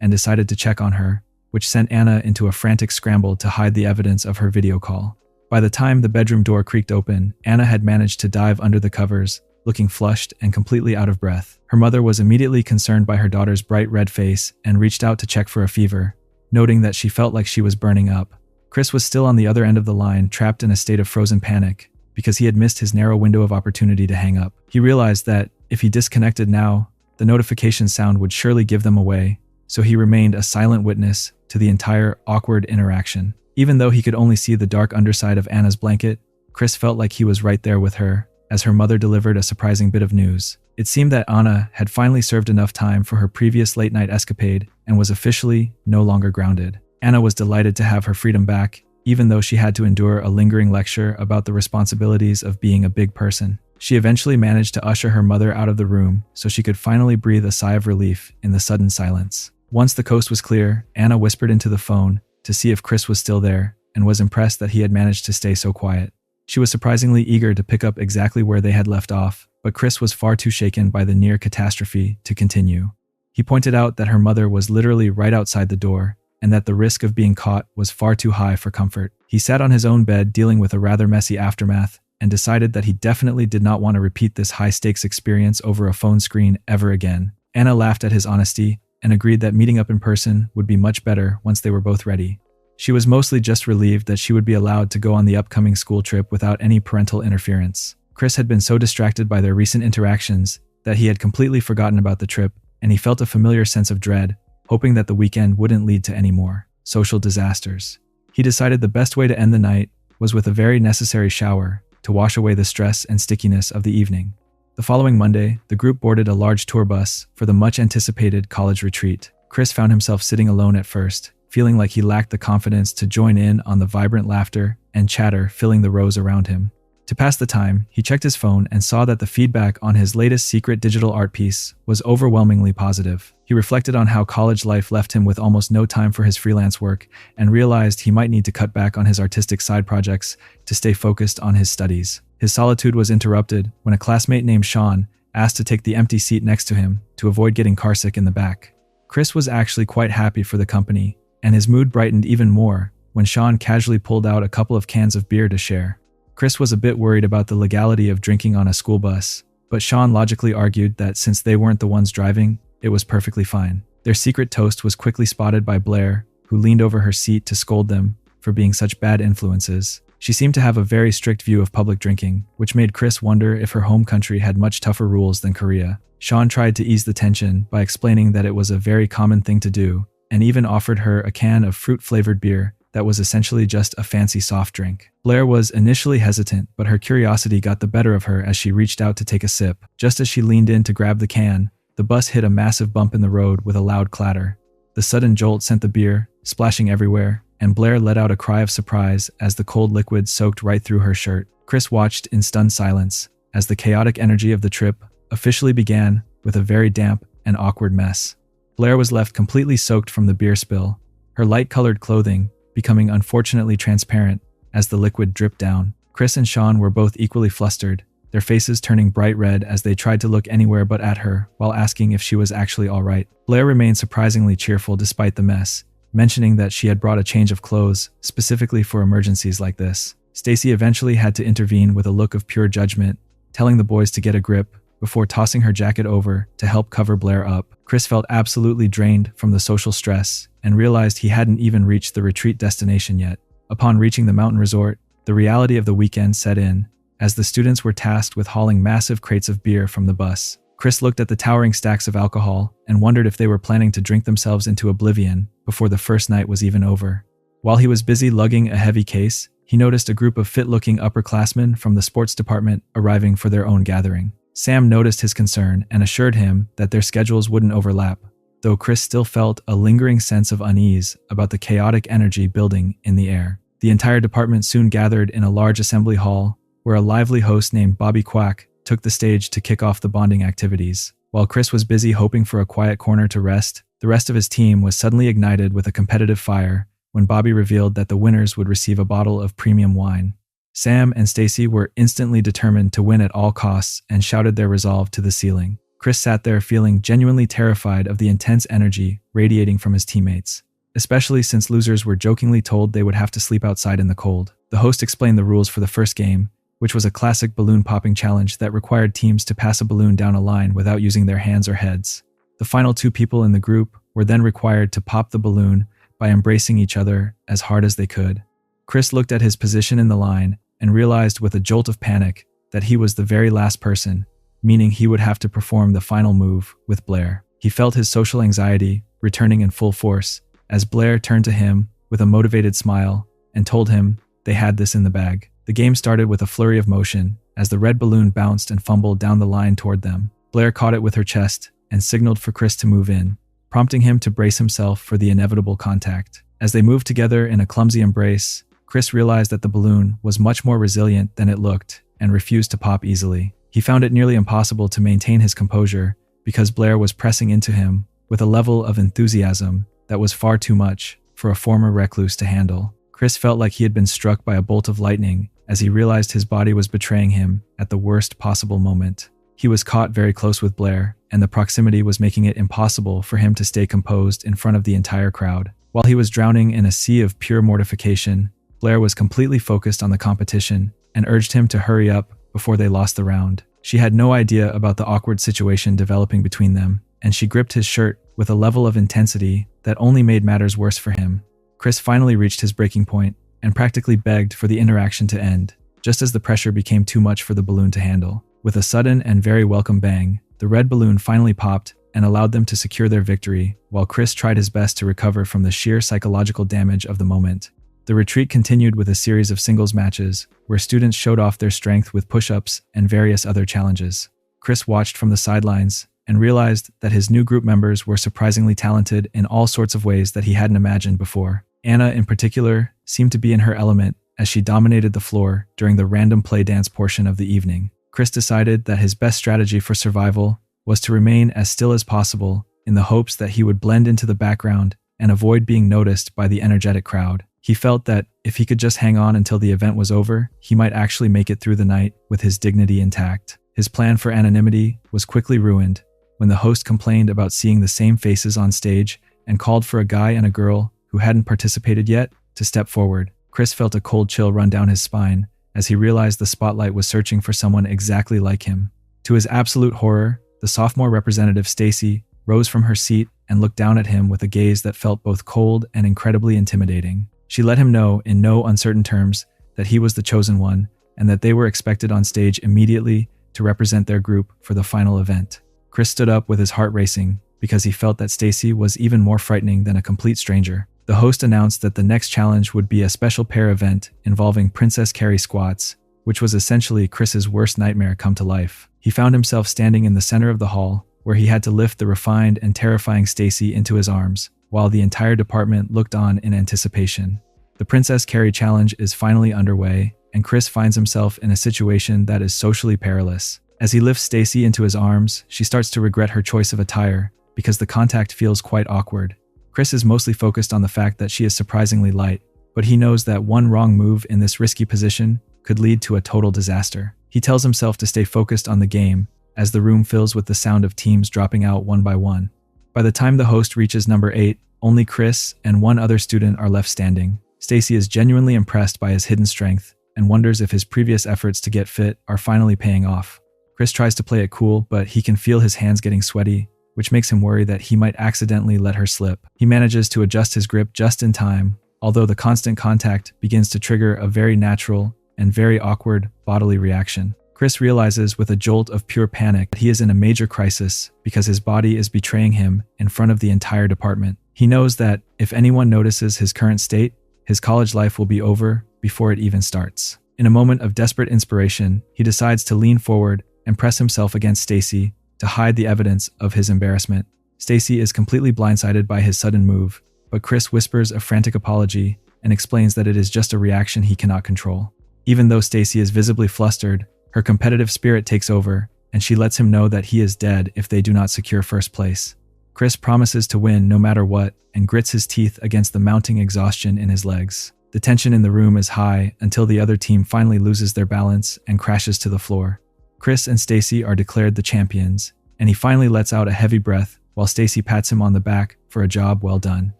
and decided to check on her, which sent Anna into a frantic scramble to hide the evidence of her video call. By the time the bedroom door creaked open, Anna had managed to dive under the covers, looking flushed and completely out of breath. Her mother was immediately concerned by her daughter's bright red face and reached out to check for a fever, noting that she felt like she was burning up. Chris was still on the other end of the line, trapped in a state of frozen panic, because he had missed his narrow window of opportunity to hang up. He realized that if he disconnected now, the notification sound would surely give them away, so he remained a silent witness to the entire awkward interaction. Even though he could only see the dark underside of Anna's blanket, Chris felt like he was right there with her, as her mother delivered a surprising bit of news. It seemed that Anna had finally served enough time for her previous late-night escapade and was officially no longer grounded. Anna was delighted to have her freedom back, even though she had to endure a lingering lecture about the responsibilities of being a big person. She eventually managed to usher her mother out of the room so she could finally breathe a sigh of relief in the sudden silence. Once the coast was clear, Anna whispered into the phone to see if Chris was still there and was impressed that he had managed to stay so quiet. She was surprisingly eager to pick up exactly where they had left off, but Chris was far too shaken by the near catastrophe to continue. He pointed out that her mother was literally right outside the door, and that the risk of being caught was far too high for comfort. He sat on his own bed dealing with a rather messy aftermath, and decided that he definitely did not want to repeat this high-stakes experience over a phone screen ever again. Anna laughed at his honesty, and agreed that meeting up in person would be much better once they were both ready. She was mostly just relieved that she would be allowed to go on the upcoming school trip without any parental interference. Chris had been so distracted by their recent interactions that he had completely forgotten about the trip, and he felt a familiar sense of dread, hoping that the weekend wouldn't lead to any more social disasters. He decided the best way to end the night was with a very necessary shower to wash away the stress and stickiness of the evening. The following Monday, the group boarded a large tour bus for the much-anticipated college retreat. Chris found himself sitting alone at first, feeling like he lacked the confidence to join in on the vibrant laughter and chatter filling the rows around him. To pass the time, he checked his phone and saw that the feedback on his latest secret digital art piece was overwhelmingly positive. He reflected on how college life left him with almost no time for his freelance work and realized he might need to cut back on his artistic side projects to stay focused on his studies. His solitude was interrupted when a classmate named Sean asked to take the empty seat next to him to avoid getting carsick in the back. Chris was actually quite happy for the company, and his mood brightened even more when Sean casually pulled out a couple of cans of beer to share. Chris was a bit worried about the legality of drinking on a school bus, but Sean logically argued that since they weren't the ones driving, it was perfectly fine. Their secret toast was quickly spotted by Blair, who leaned over her seat to scold them for being such bad influences. She seemed to have a very strict view of public drinking, which made Chris wonder if her home country had much tougher rules than Korea. Sean tried to ease the tension by explaining that it was a very common thing to do, and even offered her a can of fruit-flavored beer that was essentially just a fancy soft drink. Blair was initially hesitant, but her curiosity got the better of her as she reached out to take a sip. Just as she leaned in to grab the can, the bus hit a massive bump in the road with a loud clatter. The sudden jolt sent the beer splashing everywhere, and Blair let out a cry of surprise as the cold liquid soaked right through her shirt. Chris watched in stunned silence as the chaotic energy of the trip officially began with a very damp and awkward mess. Blair was left completely soaked from the beer spill, her light-colored clothing becoming unfortunately transparent as the liquid dripped down. Chris and Sean were both equally flustered, their faces turning bright red as they tried to look anywhere but at her while asking if she was actually all right. Blair remained surprisingly cheerful despite the mess, mentioning that she had brought a change of clothes specifically for emergencies like this. Stacy eventually had to intervene with a look of pure judgment, telling the boys to get a grip before tossing her jacket over to help cover Blair up. Chris felt absolutely drained from the social stress and realized he hadn't even reached the retreat destination yet. Upon reaching the mountain resort, the reality of the weekend set in, as the students were tasked with hauling massive crates of beer from the bus. Chris looked at the towering stacks of alcohol and wondered if they were planning to drink themselves into oblivion before the first night was even over. While he was busy lugging a heavy case, he noticed a group of fit-looking upperclassmen from the sports department arriving for their own gathering. Sam noticed his concern and assured him that their schedules wouldn't overlap, though Chris still felt a lingering sense of unease about the chaotic energy building in the air. The entire department soon gathered in a large assembly hall, where a lively host named Bobby Quack took the stage to kick off the bonding activities. While Chris was busy hoping for a quiet corner to rest, the rest of his team was suddenly ignited with a competitive fire when Bobby revealed that the winners would receive a bottle of premium wine. Sam and Stacy were instantly determined to win at all costs and shouted their resolve to the ceiling. Chris sat there feeling genuinely terrified of the intense energy radiating from his teammates, especially since losers were jokingly told they would have to sleep outside in the cold. The host explained the rules for the first game, which was a classic balloon popping challenge that required teams to pass a balloon down a line without using their hands or heads. The final 2 people in the group were then required to pop the balloon by embracing each other as hard as they could. Chris looked at his position in the line and realized with a jolt of panic that he was the very last person, meaning he would have to perform the final move with Blair. He felt his social anxiety returning in full force as Blair turned to him with a motivated smile and told him they had this in the bag. The game started with a flurry of motion as the red balloon bounced and fumbled down the line toward them. Blair caught it with her chest and signaled for Chris to move in, prompting him to brace himself for the inevitable contact. As they moved together in a clumsy embrace, Chris realized that the balloon was much more resilient than it looked and refused to pop easily. He found it nearly impossible to maintain his composure because Blair was pressing into him with a level of enthusiasm that was far too much for a former recluse to handle. Chris felt like he had been struck by a bolt of lightning as he realized his body was betraying him at the worst possible moment. He was caught very close with Blair, and the proximity was making it impossible for him to stay composed in front of the entire crowd. While he was drowning in a sea of pure mortification, Blair was completely focused on the competition and urged him to hurry up before they lost the round. She had no idea about the awkward situation developing between them, and she gripped his shirt with a level of intensity that only made matters worse for him. Chris finally reached his breaking point and practically begged for the interaction to end, just as the pressure became too much for the balloon to handle. With a sudden and very welcome bang, the red balloon finally popped and allowed them to secure their victory, while Chris tried his best to recover from the sheer psychological damage of the moment. The retreat continued with a series of singles matches, where students showed off their strength with push-ups and various other challenges. Chris watched from the sidelines and realized that his new group members were surprisingly talented in all sorts of ways that he hadn't imagined before. Anna, in particular, seemed to be in her element as she dominated the floor during the random play dance portion of the evening. Chris decided that his best strategy for survival was to remain as still as possible in the hopes that he would blend into the background and avoid being noticed by the energetic crowd. He felt that if he could just hang on until the event was over, he might actually make it through the night with his dignity intact. His plan for anonymity was quickly ruined when the host complained about seeing the same faces on stage and called for a guy and a girl who hadn't participated yet to step forward. Chris felt a cold chill run down his spine as he realized the spotlight was searching for someone exactly like him. To his absolute horror, the sophomore representative Stacy rose from her seat and looked down at him with a gaze that felt both cold and incredibly intimidating. She let him know in no uncertain terms that he was the chosen one and that they were expected on stage immediately to represent their group for the final event. Chris stood up with his heart racing because he felt that Stacy was even more frightening than a complete stranger. The host announced that the next challenge would be a special pair event involving Princess Carry squats, which was essentially Chris's worst nightmare come to life. He found himself standing in the center of the hall, where he had to lift the refined and terrifying Stacy into his arms, while the entire department looked on in anticipation. The Princess Carry challenge is finally underway, and Chris finds himself in a situation that is socially perilous. As he lifts Stacy into his arms, she starts to regret her choice of attire because the contact feels quite awkward. Chris is mostly focused on the fact that she is surprisingly light, but he knows that one wrong move in this risky position could lead to a total disaster. He tells himself to stay focused on the game as the room fills with the sound of teams dropping out one by one. By the time the host reaches number 8, only Chris and one other student are left standing. Stacy is genuinely impressed by his hidden strength and wonders if his previous efforts to get fit are finally paying off. Chris tries to play it cool, but he can feel his hands getting sweaty, which makes him worry that he might accidentally let her slip. He manages to adjust his grip just in time, although the constant contact begins to trigger a very natural and very awkward bodily reaction. Chris realizes with a jolt of pure panic that he is in a major crisis because his body is betraying him in front of the entire department. He knows that if anyone notices his current state, his college life will be over before it even starts. In a moment of desperate inspiration, he decides to lean forward and press himself against Stacy to hide the evidence of his embarrassment. Stacy is completely blindsided by his sudden move, but Chris whispers a frantic apology and explains that it is just a reaction he cannot control. Even though Stacy is visibly flustered, her competitive spirit takes over, and she lets him know that he is dead if they do not secure first place. Chris promises to win no matter what and grits his teeth against the mounting exhaustion in his legs. The tension in the room is high until the other team finally loses their balance and crashes to the floor. Chris and Stacy are declared the champions, and he finally lets out a heavy breath while Stacy pats him on the back for a job well done.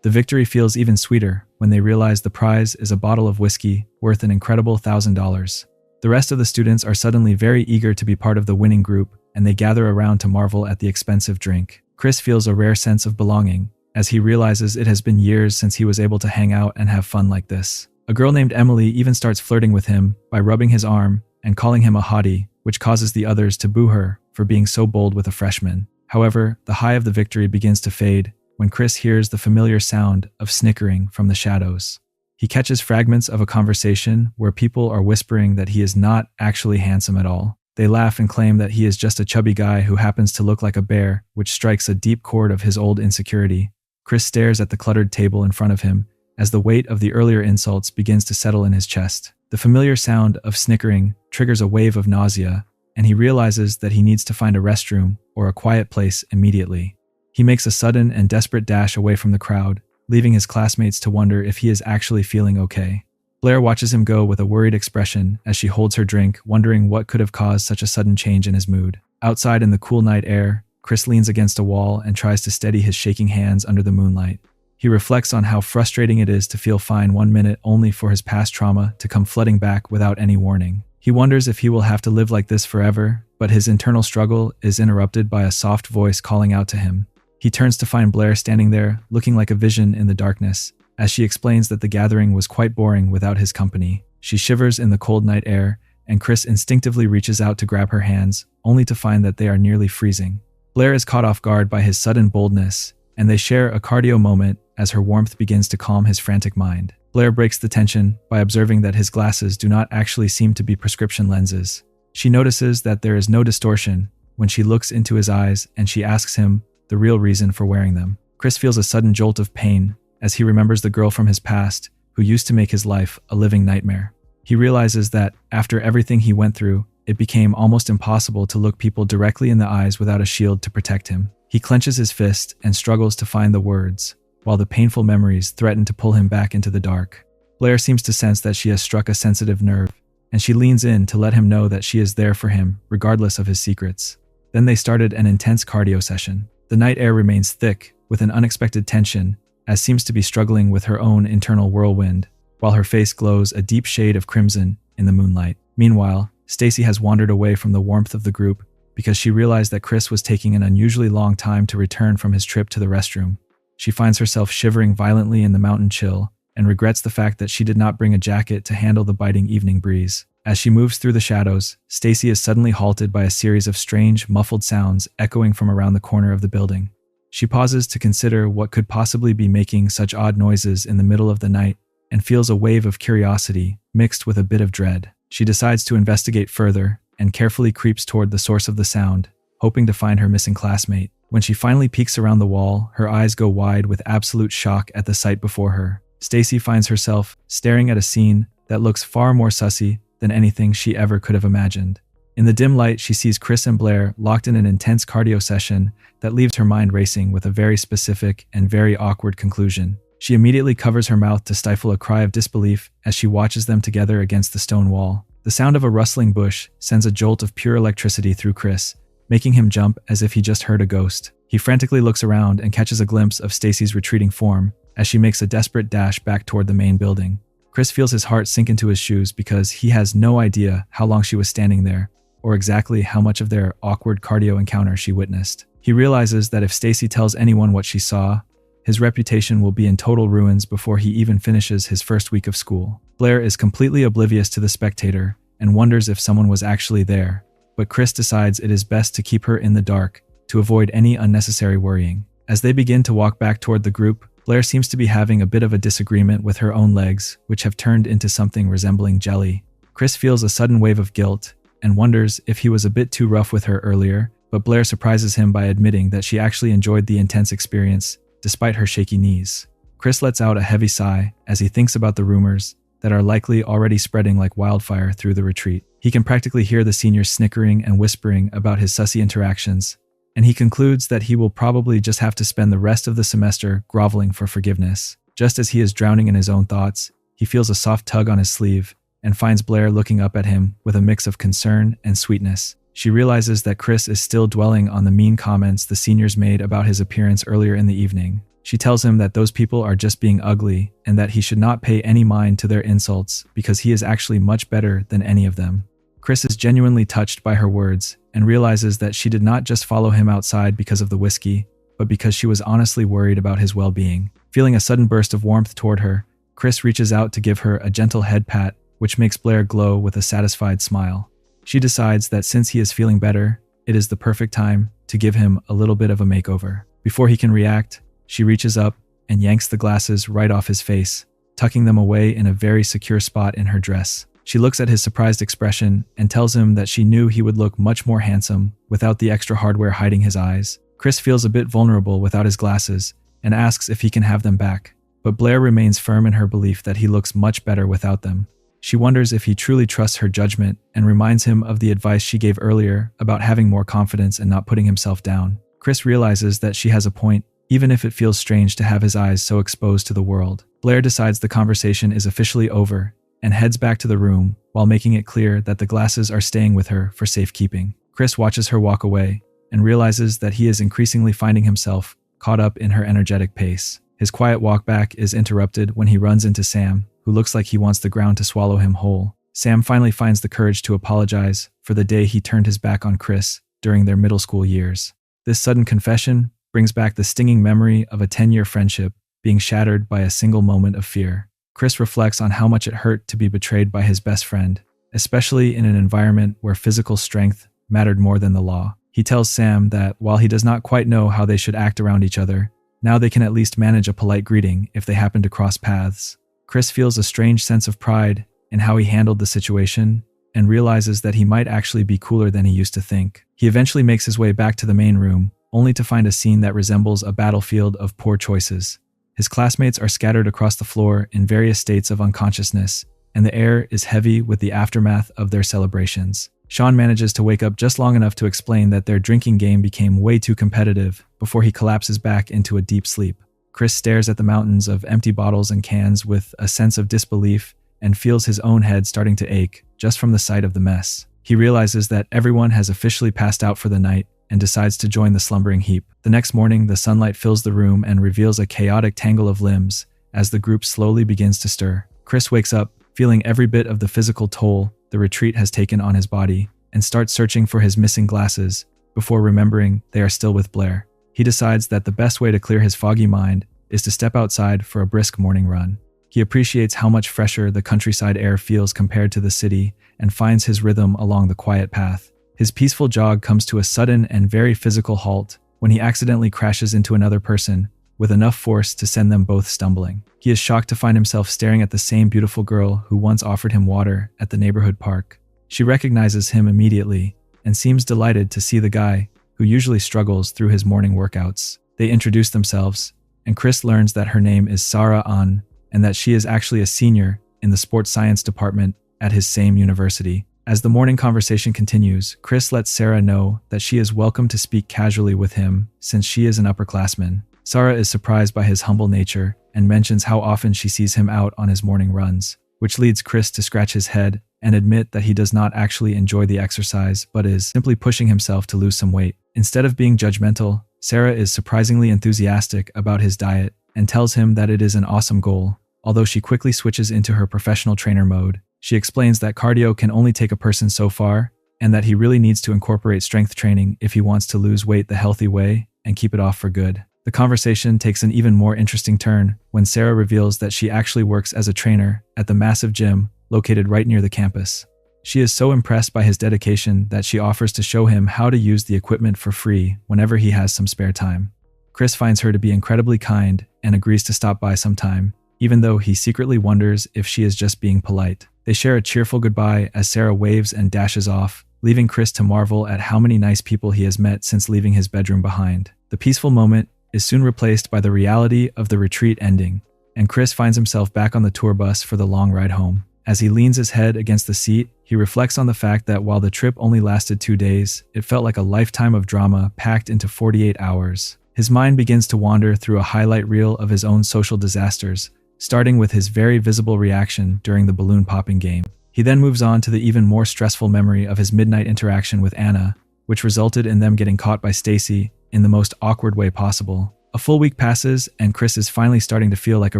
The victory feels even sweeter when they realize the prize is a bottle of whiskey worth an incredible $1,000. The rest of the students are suddenly very eager to be part of the winning group, and they gather around to marvel at the expensive drink. Chris feels a rare sense of belonging, as he realizes it has been years since he was able to hang out and have fun like this. A girl named Emily even starts flirting with him by rubbing his arm and calling him a hottie, which causes the others to boo her for being so bold with a freshman. However, the high of the victory begins to fade when Chris hears the familiar sound of snickering from the shadows. He catches fragments of a conversation where people are whispering that he is not actually handsome at all. They laugh and claim that he is just a chubby guy who happens to look like a bear, which strikes a deep chord of his old insecurity. Chris stares at the cluttered table in front of him as the weight of the earlier insults begins to settle in his chest. The familiar sound of snickering triggers a wave of nausea, and he realizes that he needs to find a restroom or a quiet place immediately. He makes a sudden and desperate dash away from the crowd, leaving his classmates to wonder if he is actually feeling okay. Blair watches him go with a worried expression as she holds her drink, wondering what could have caused such a sudden change in his mood. Outside in the cool night air, Chris leans against a wall and tries to steady his shaking hands under the moonlight. He reflects on how frustrating it is to feel fine 1 minute only for his past trauma to come flooding back without any warning. He wonders if he will have to live like this forever, but his internal struggle is interrupted by a soft voice calling out to him. He turns to find Blair standing there, looking like a vision in the darkness, as she explains that the gathering was quite boring without his company. She shivers in the cold night air, and Chris instinctively reaches out to grab her hands, only to find that they are nearly freezing. Blair is caught off guard by his sudden boldness, and they share a cardio moment as her warmth begins to calm his frantic mind. Blair breaks the tension by observing that his glasses do not actually seem to be prescription lenses. She notices that there is no distortion when she looks into his eyes, and she asks him the real reason for wearing them. Chris feels a sudden jolt of pain as he remembers the girl from his past who used to make his life a living nightmare. He realizes that, after everything he went through, it became almost impossible to look people directly in the eyes without a shield to protect him. He clenches his fist and struggles to find the words, while the painful memories threaten to pull him back into the dark. Blair seems to sense that she has struck a sensitive nerve, and she leans in to let him know that she is there for him, regardless of his secrets. Then they started an intense cardio session. The night air remains thick, with an unexpected tension, as seems to be struggling with her own internal whirlwind, while her face glows a deep shade of crimson in the moonlight. Meanwhile, Stacy has wandered away from the warmth of the group because she realized that Chris was taking an unusually long time to return from his trip to the restroom. She finds herself shivering violently in the mountain chill and regrets the fact that she did not bring a jacket to handle the biting evening breeze. As she moves through the shadows, Stacy is suddenly halted by a series of strange, muffled sounds echoing from around the corner of the building. She pauses to consider what could possibly be making such odd noises in the middle of the night and feels a wave of curiosity mixed with a bit of dread. She decides to investigate further and carefully creeps toward the source of the sound, hoping to find her missing classmate. When she finally peeks around the wall, her eyes go wide with absolute shock at the sight before her. Stacy finds herself staring at a scene that looks far more sussy than anything she ever could have imagined. In the dim light, she sees Chris and Blair locked in an intense cardio session that leaves her mind racing with a very specific and very awkward conclusion. She immediately covers her mouth to stifle a cry of disbelief as she watches them together against the stone wall. The sound of a rustling bush sends a jolt of pure electricity through Chris, making him jump as if he just heard a ghost. He frantically looks around and catches a glimpse of Stacy's retreating form as she makes a desperate dash back toward the main building. Chris feels his heart sink into his shoes because he has no idea how long she was standing there, or exactly how much of their awkward cardio encounter she witnessed. He realizes that if Stacy tells anyone what she saw, his reputation will be in total ruins before he even finishes his first week of school. Blair is completely oblivious to the spectator and wonders if someone was actually there, but Chris decides it is best to keep her in the dark to avoid any unnecessary worrying. As they begin to walk back toward the group, Blair seems to be having a bit of a disagreement with her own legs, which have turned into something resembling jelly. Chris feels a sudden wave of guilt and wonders if he was a bit too rough with her earlier, but Blair surprises him by admitting that she actually enjoyed the intense experience despite her shaky knees. Chris lets out a heavy sigh as he thinks about the rumors that are likely already spreading like wildfire through the retreat. He can practically hear the seniors snickering and whispering about his sussy interactions, and he concludes that he will probably just have to spend the rest of the semester groveling for forgiveness. Just as he is drowning in his own thoughts, he feels a soft tug on his sleeve and finds Blair looking up at him with a mix of concern and sweetness. She realizes that Chris is still dwelling on the mean comments the seniors made about his appearance earlier in the evening. She tells him that those people are just being ugly and that he should not pay any mind to their insults because he is actually much better than any of them. Chris is genuinely touched by her words and realizes that she did not just follow him outside because of the whiskey, but because she was honestly worried about his well-being. Feeling a sudden burst of warmth toward her, Chris reaches out to give her a gentle head pat, which makes Blair glow with a satisfied smile. She decides that since he is feeling better, it is the perfect time to give him a little bit of a makeover. Before he can react, she reaches up and yanks the glasses right off his face, tucking them away in a very secure spot in her dress. She looks at his surprised expression and tells him that she knew he would look much more handsome without the extra hardware hiding his eyes. Chris feels a bit vulnerable without his glasses and asks if he can have them back, but Blair remains firm in her belief that he looks much better without them. She wonders if he truly trusts her judgment and reminds him of the advice she gave earlier about having more confidence and not putting himself down. Chris realizes that she has a point, even if it feels strange to have his eyes so exposed to the world. Blair decides the conversation is officially over and heads back to the room while making it clear that the glasses are staying with her for safekeeping. Chris watches her walk away and realizes that he is increasingly finding himself caught up in her energetic pace. His quiet walk back is interrupted when he runs into Sam, who looks like he wants the ground to swallow him whole. Sam finally finds the courage to apologize for the day he turned his back on Chris during their middle school years. This sudden confession brings back the stinging memory of a 10-year friendship being shattered by a single moment of fear. Chris reflects on how much it hurt to be betrayed by his best friend, especially in an environment where physical strength mattered more than the law. He tells Sam that while he does not quite know how they should act around each other, now they can at least manage a polite greeting if they happen to cross paths. Chris feels a strange sense of pride in how he handled the situation and realizes that he might actually be cooler than he used to think. He eventually makes his way back to the main room, only to find a scene that resembles a battlefield of poor choices. His classmates are scattered across the floor in various states of unconsciousness, and the air is heavy with the aftermath of their celebrations. Sean manages to wake up just long enough to explain that their drinking game became way too competitive before he collapses back into a deep sleep. Chris stares at the mountains of empty bottles and cans with a sense of disbelief and feels his own head starting to ache just from the sight of the mess. He realizes that everyone has officially passed out for the night and decides to join the slumbering heap. The next morning, the sunlight fills the room and reveals a chaotic tangle of limbs as the group slowly begins to stir. Chris wakes up, feeling every bit of the physical toll the retreat has taken on his body, and starts searching for his missing glasses before remembering they are still with Blair. He decides that the best way to clear his foggy mind is to step outside for a brisk morning run. He appreciates how much fresher the countryside air feels compared to the city and finds his rhythm along the quiet path. His peaceful jog comes to a sudden and very physical halt when he accidentally crashes into another person with enough force to send them both stumbling. He is shocked to find himself staring at the same beautiful girl who once offered him water at the neighborhood park. She recognizes him immediately and seems delighted to see the guy who usually struggles through his morning workouts. They introduce themselves, and Chris learns that her name is Sarah An and that she is actually a senior in the sports science department at his same university. As the morning conversation continues, Chris lets Sarah know that she is welcome to speak casually with him since she is an upperclassman. Sarah is surprised by his humble nature and mentions how often she sees him out on his morning runs, which leads Chris to scratch his head and admit that he does not actually enjoy the exercise but is simply pushing himself to lose some weight. Instead of being judgmental, Sarah is surprisingly enthusiastic about his diet and tells him that it is an awesome goal. Although she quickly switches into her professional trainer mode, she explains that cardio can only take a person so far and that he really needs to incorporate strength training if he wants to lose weight the healthy way and keep it off for good. The conversation takes an even more interesting turn when Sarah reveals that she actually works as a trainer at the massive gym located right near the campus. She is so impressed by his dedication that she offers to show him how to use the equipment for free whenever he has some spare time. Chris finds her to be incredibly kind and agrees to stop by sometime, even though he secretly wonders if she is just being polite. They share a cheerful goodbye as Sarah waves and dashes off, leaving Chris to marvel at how many nice people he has met since leaving his bedroom behind. The peaceful moment is soon replaced by the reality of the retreat ending, and Chris finds himself back on the tour bus for the long ride home. As he leans his head against the seat, he reflects on the fact that while the trip only lasted 2 days, it felt like a lifetime of drama packed into 48 hours. His mind begins to wander through a highlight reel of his own social disasters, starting with his very visible reaction during the balloon popping game. He then moves on to the even more stressful memory of his midnight interaction with Anna, which resulted in them getting caught by Stacy in the most awkward way possible. A full week passes, and Chris is finally starting to feel like a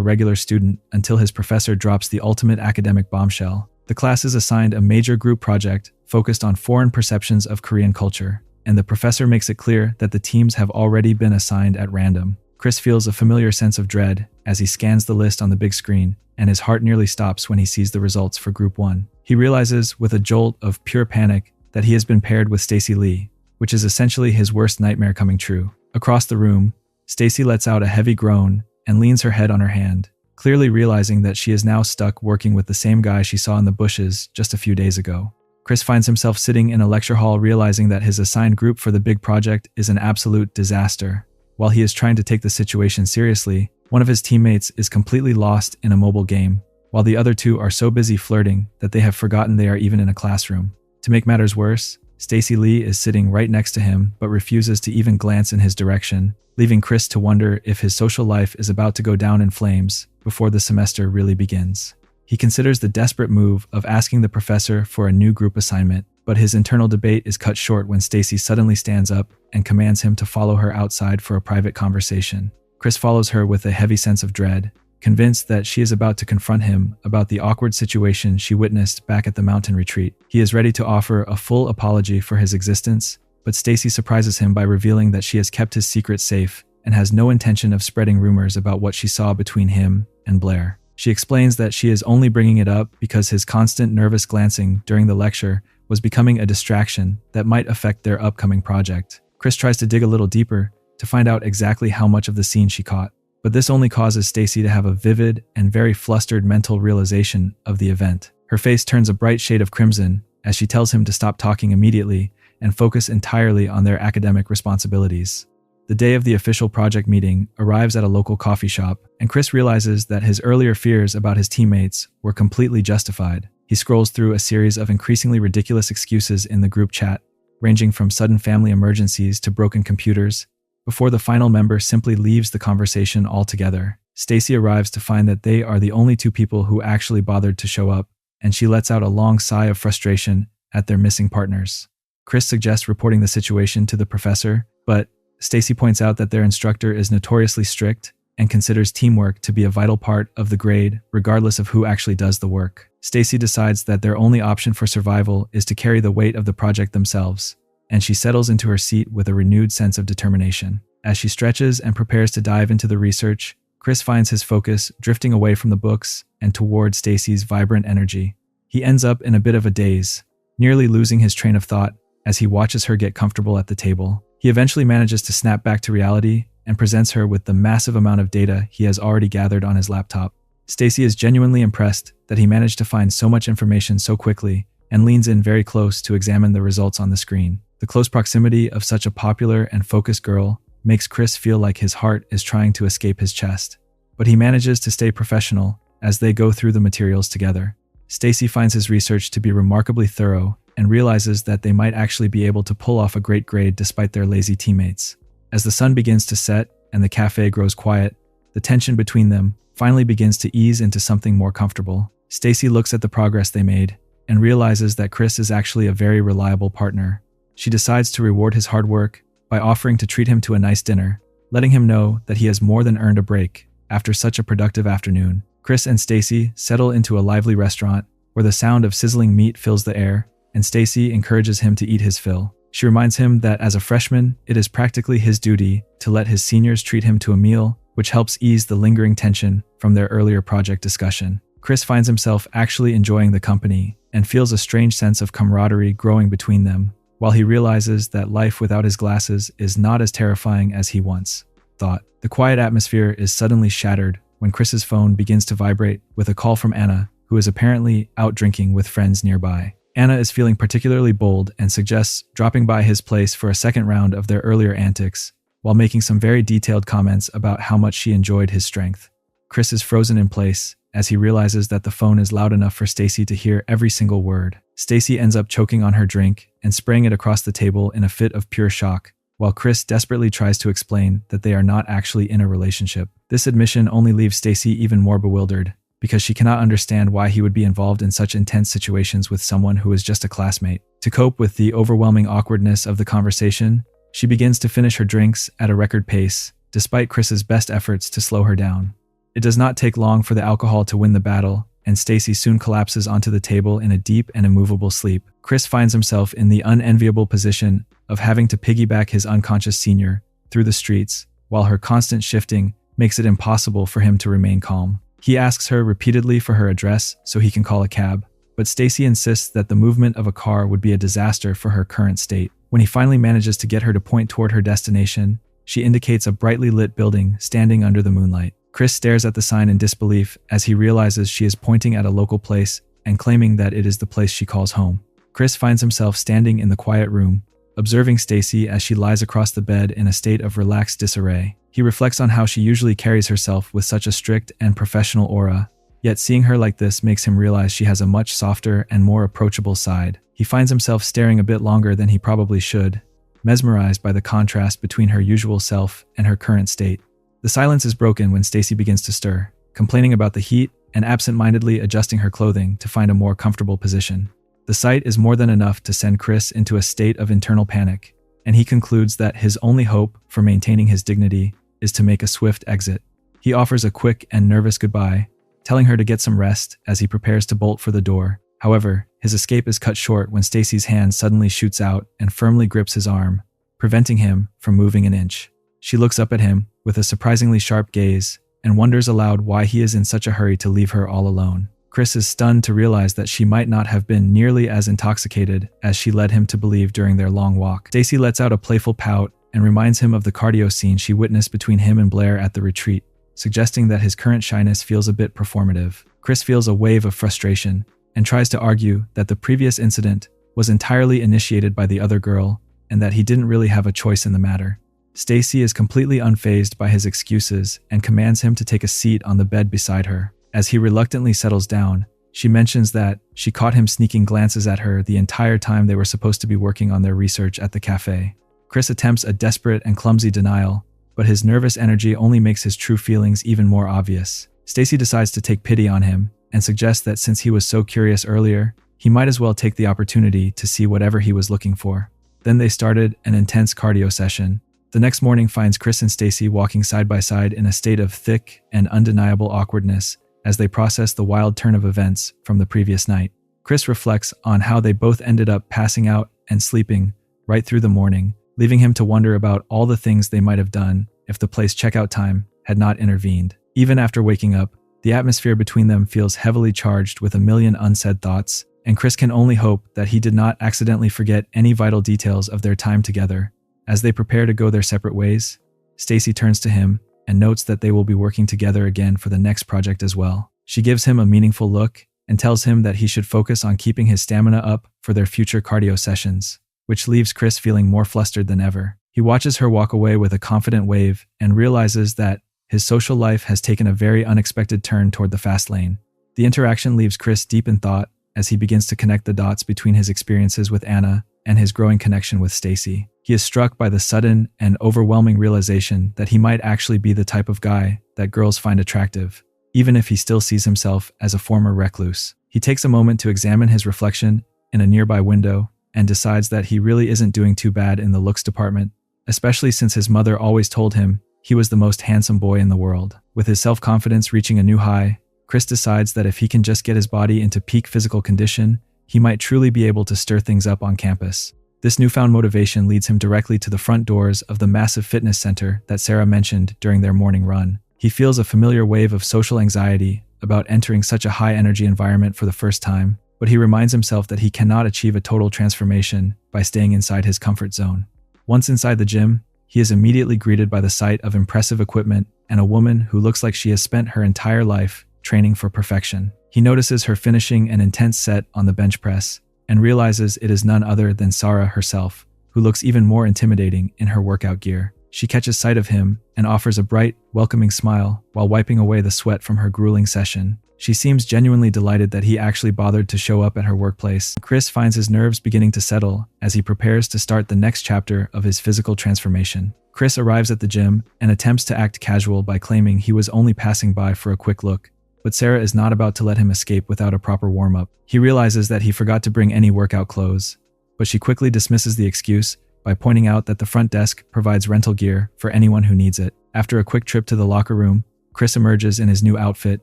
regular student until his professor drops the ultimate academic bombshell. The class is assigned a major group project focused on foreign perceptions of Korean culture, and the professor makes it clear that the teams have already been assigned at random. Chris feels a familiar sense of dread as he scans the list on the big screen, and his heart nearly stops when he sees the results for Group 1. He realizes with a jolt of pure panic that he has been paired with Stacy Lee, which is essentially his worst nightmare coming true. Across the room, Stacy lets out a heavy groan and leans her head on her hand, clearly realizing that she is now stuck working with the same guy she saw in the bushes just a few days ago. Chris finds himself sitting in a lecture hall realizing that his assigned group for the big project is an absolute disaster. While he is trying to take the situation seriously, one of his teammates is completely lost in a mobile game, while the other two are so busy flirting that they have forgotten they are even in a classroom. To make matters worse, Stacy Lee is sitting right next to him but refuses to even glance in his direction, leaving Chris to wonder if his social life is about to go down in flames before the semester really begins. He considers the desperate move of asking the professor for a new group assignment, but his internal debate is cut short when Stacy suddenly stands up and commands him to follow her outside for a private conversation. Chris follows her with a heavy sense of dread, convinced that she is about to confront him about the awkward situation she witnessed back at the mountain retreat. He is ready to offer a full apology for his existence, but Stacy surprises him by revealing that she has kept his secret safe and has no intention of spreading rumors about what she saw between him and Blair. She explains that she is only bringing it up because his constant nervous glancing during the lecture was becoming a distraction that might affect their upcoming project. Chris tries to dig a little deeper to find out exactly how much of the scene she caught, but this only causes Stacy to have a vivid and very flustered mental realization of the event. Her face turns a bright shade of crimson as she tells him to stop talking immediately and focus entirely on their academic responsibilities. The day of the official project meeting arrives at a local coffee shop, and Chris realizes that his earlier fears about his teammates were completely justified. He scrolls through a series of increasingly ridiculous excuses in the group chat, ranging from sudden family emergencies to broken computers, before the final member simply leaves the conversation altogether. Stacy arrives to find that they are the only two people who actually bothered to show up, and she lets out a long sigh of frustration at their missing partners. Chris suggests reporting the situation to the professor, but Stacy points out that their instructor is notoriously strict and considers teamwork to be a vital part of the grade, regardless of who actually does the work. Stacy decides that their only option for survival is to carry the weight of the project themselves, and she settles into her seat with a renewed sense of determination. As she stretches and prepares to dive into the research, Chris finds his focus drifting away from the books and toward Stacy's vibrant energy. He ends up in a bit of a daze, nearly losing his train of thought as he watches her get comfortable at the table. He eventually manages to snap back to reality and presents her with the massive amount of data he has already gathered on his laptop. Stacy is genuinely impressed that he managed to find so much information so quickly and leans in very close to examine the results on the screen. The close proximity of such a popular and focused girl makes Chris feel like his heart is trying to escape his chest, but he manages to stay professional as they go through the materials together. Stacy finds his research to be remarkably thorough and realizes that they might actually be able to pull off a great grade despite their lazy teammates. As the sun begins to set and the cafe grows quiet, the tension between them finally begins to ease into something more comfortable. Stacy looks at the progress they made and realizes that Chris is actually a very reliable partner. She decides to reward his hard work by offering to treat him to a nice dinner, letting him know that he has more than earned a break after such a productive afternoon. Chris and Stacy settle into a lively restaurant where the sound of sizzling meat fills the air, and Stacy encourages him to eat his fill. She reminds him that as a freshman, it is practically his duty to let his seniors treat him to a meal, which helps ease the lingering tension from their earlier project discussion. Chris finds himself actually enjoying the company and feels a strange sense of camaraderie growing between them, while he realizes that life without his glasses is not as terrifying as he once thought. The quiet atmosphere is suddenly shattered when Chris's phone begins to vibrate with a call from Anna, who is apparently out drinking with friends nearby. Anna is feeling particularly bold and suggests dropping by his place for a second round of their earlier antics, while making some very detailed comments about how much she enjoyed his strength. Chris is frozen in place as he realizes that the phone is loud enough for Stacy to hear every single word. Stacy ends up choking on her drink and spraying it across the table in a fit of pure shock, while Chris desperately tries to explain that they are not actually in a relationship. This admission only leaves Stacy even more bewildered, because she cannot understand why he would be involved in such intense situations with someone who is just a classmate. To cope with the overwhelming awkwardness of the conversation, she begins to finish her drinks at a record pace, despite Chris's best efforts to slow her down. It does not take long for the alcohol to win the battle, and Stacy soon collapses onto the table in a deep and immovable sleep. Chris finds himself in the unenviable position of having to piggyback his unconscious senior through the streets, while her constant shifting makes it impossible for him to remain calm. He asks her repeatedly for her address so he can call a cab, but Stacy insists that the movement of a car would be a disaster for her current state. When he finally manages to get her to point toward her destination, she indicates a brightly lit building standing under the moonlight. Chris stares at the sign in disbelief as he realizes she is pointing at a local place and claiming that it is the place she calls home. Chris finds himself standing in the quiet room, observing Stacy as she lies across the bed in a state of relaxed disarray. He reflects on how she usually carries herself with such a strict and professional aura, yet seeing her like this makes him realize she has a much softer and more approachable side. He finds himself staring a bit longer than he probably should, mesmerized by the contrast between her usual self and her current state. The silence is broken when Stacy begins to stir, complaining about the heat and absent-mindedly adjusting her clothing to find a more comfortable position. The sight is more than enough to send Chris into a state of internal panic, and he concludes that his only hope for maintaining his dignity is to make a swift exit. He offers a quick and nervous goodbye, telling her to get some rest as he prepares to bolt for the door. However, his escape is cut short when Stacy's hand suddenly shoots out and firmly grips his arm, preventing him from moving an inch. She looks up at him with a surprisingly sharp gaze and wonders aloud why he is in such a hurry to leave her all alone. Chris is stunned to realize that she might not have been nearly as intoxicated as she led him to believe during their long walk. Stacy lets out a playful pout and reminds him of the cardio scene she witnessed between him and Blair at the retreat, suggesting that his current shyness feels a bit performative. Chris feels a wave of frustration and tries to argue that the previous incident was entirely initiated by the other girl and that he didn't really have a choice in the matter. Stacy is completely unfazed by his excuses and commands him to take a seat on the bed beside her. As he reluctantly settles down, she mentions that she caught him sneaking glances at her the entire time they were supposed to be working on their research at the cafe. Chris attempts a desperate and clumsy denial, but his nervous energy only makes his true feelings even more obvious. Stacy decides to take pity on him and suggests that since he was so curious earlier, he might as well take the opportunity to see whatever he was looking for. Then they started an intense cardio session. The next morning finds Chris and Stacy walking side by side in a state of thick and undeniable awkwardness as they process the wild turn of events from the previous night. Chris reflects on how they both ended up passing out and sleeping right through the morning, leaving him to wonder about all the things they might have done if the place checkout time had not intervened. Even after waking up, the atmosphere between them feels heavily charged with a million unsaid thoughts, and Chris can only hope that he did not accidentally forget any vital details of their time together. As they prepare to go their separate ways, Stacy turns to him and notes that they will be working together again for the next project as well. She gives him a meaningful look and tells him that he should focus on keeping his stamina up for their future cardio sessions, which leaves Chris feeling more flustered than ever. He watches her walk away with a confident wave and realizes that his social life has taken a very unexpected turn toward the fast lane. The interaction leaves Chris deep in thought as he begins to connect the dots between his experiences with Anna and his growing connection with Stacy. He is struck by the sudden and overwhelming realization that he might actually be the type of guy that girls find attractive, even if he still sees himself as a former recluse. He takes a moment to examine his reflection in a nearby window and decides that he really isn't doing too bad in the looks department, especially since his mother always told him he was the most handsome boy in the world. With his self-confidence reaching a new high, Chris decides that if he can just get his body into peak physical condition, he might truly be able to stir things up on campus. This newfound motivation leads him directly to the front doors of the massive fitness center that Sarah mentioned during their morning run. He feels a familiar wave of social anxiety about entering such a high-energy environment for the first time, but he reminds himself that he cannot achieve a total transformation by staying inside his comfort zone. Once inside the gym, he is immediately greeted by the sight of impressive equipment and a woman who looks like she has spent her entire life training for perfection. He notices her finishing an intense set on the bench press and realizes it is none other than Sarah herself, who looks even more intimidating in her workout gear. She catches sight of him and offers a bright, welcoming smile while wiping away the sweat from her grueling session. She seems genuinely delighted that he actually bothered to show up at her workplace. Chris finds his nerves beginning to settle as he prepares to start the next chapter of his physical transformation. Chris arrives at the gym and attempts to act casual by claiming he was only passing by for a quick look, but Sarah is not about to let him escape without a proper warm-up. He realizes that he forgot to bring any workout clothes, but she quickly dismisses the excuse by pointing out that the front desk provides rental gear for anyone who needs it. After a quick trip to the locker room, Chris emerges in his new outfit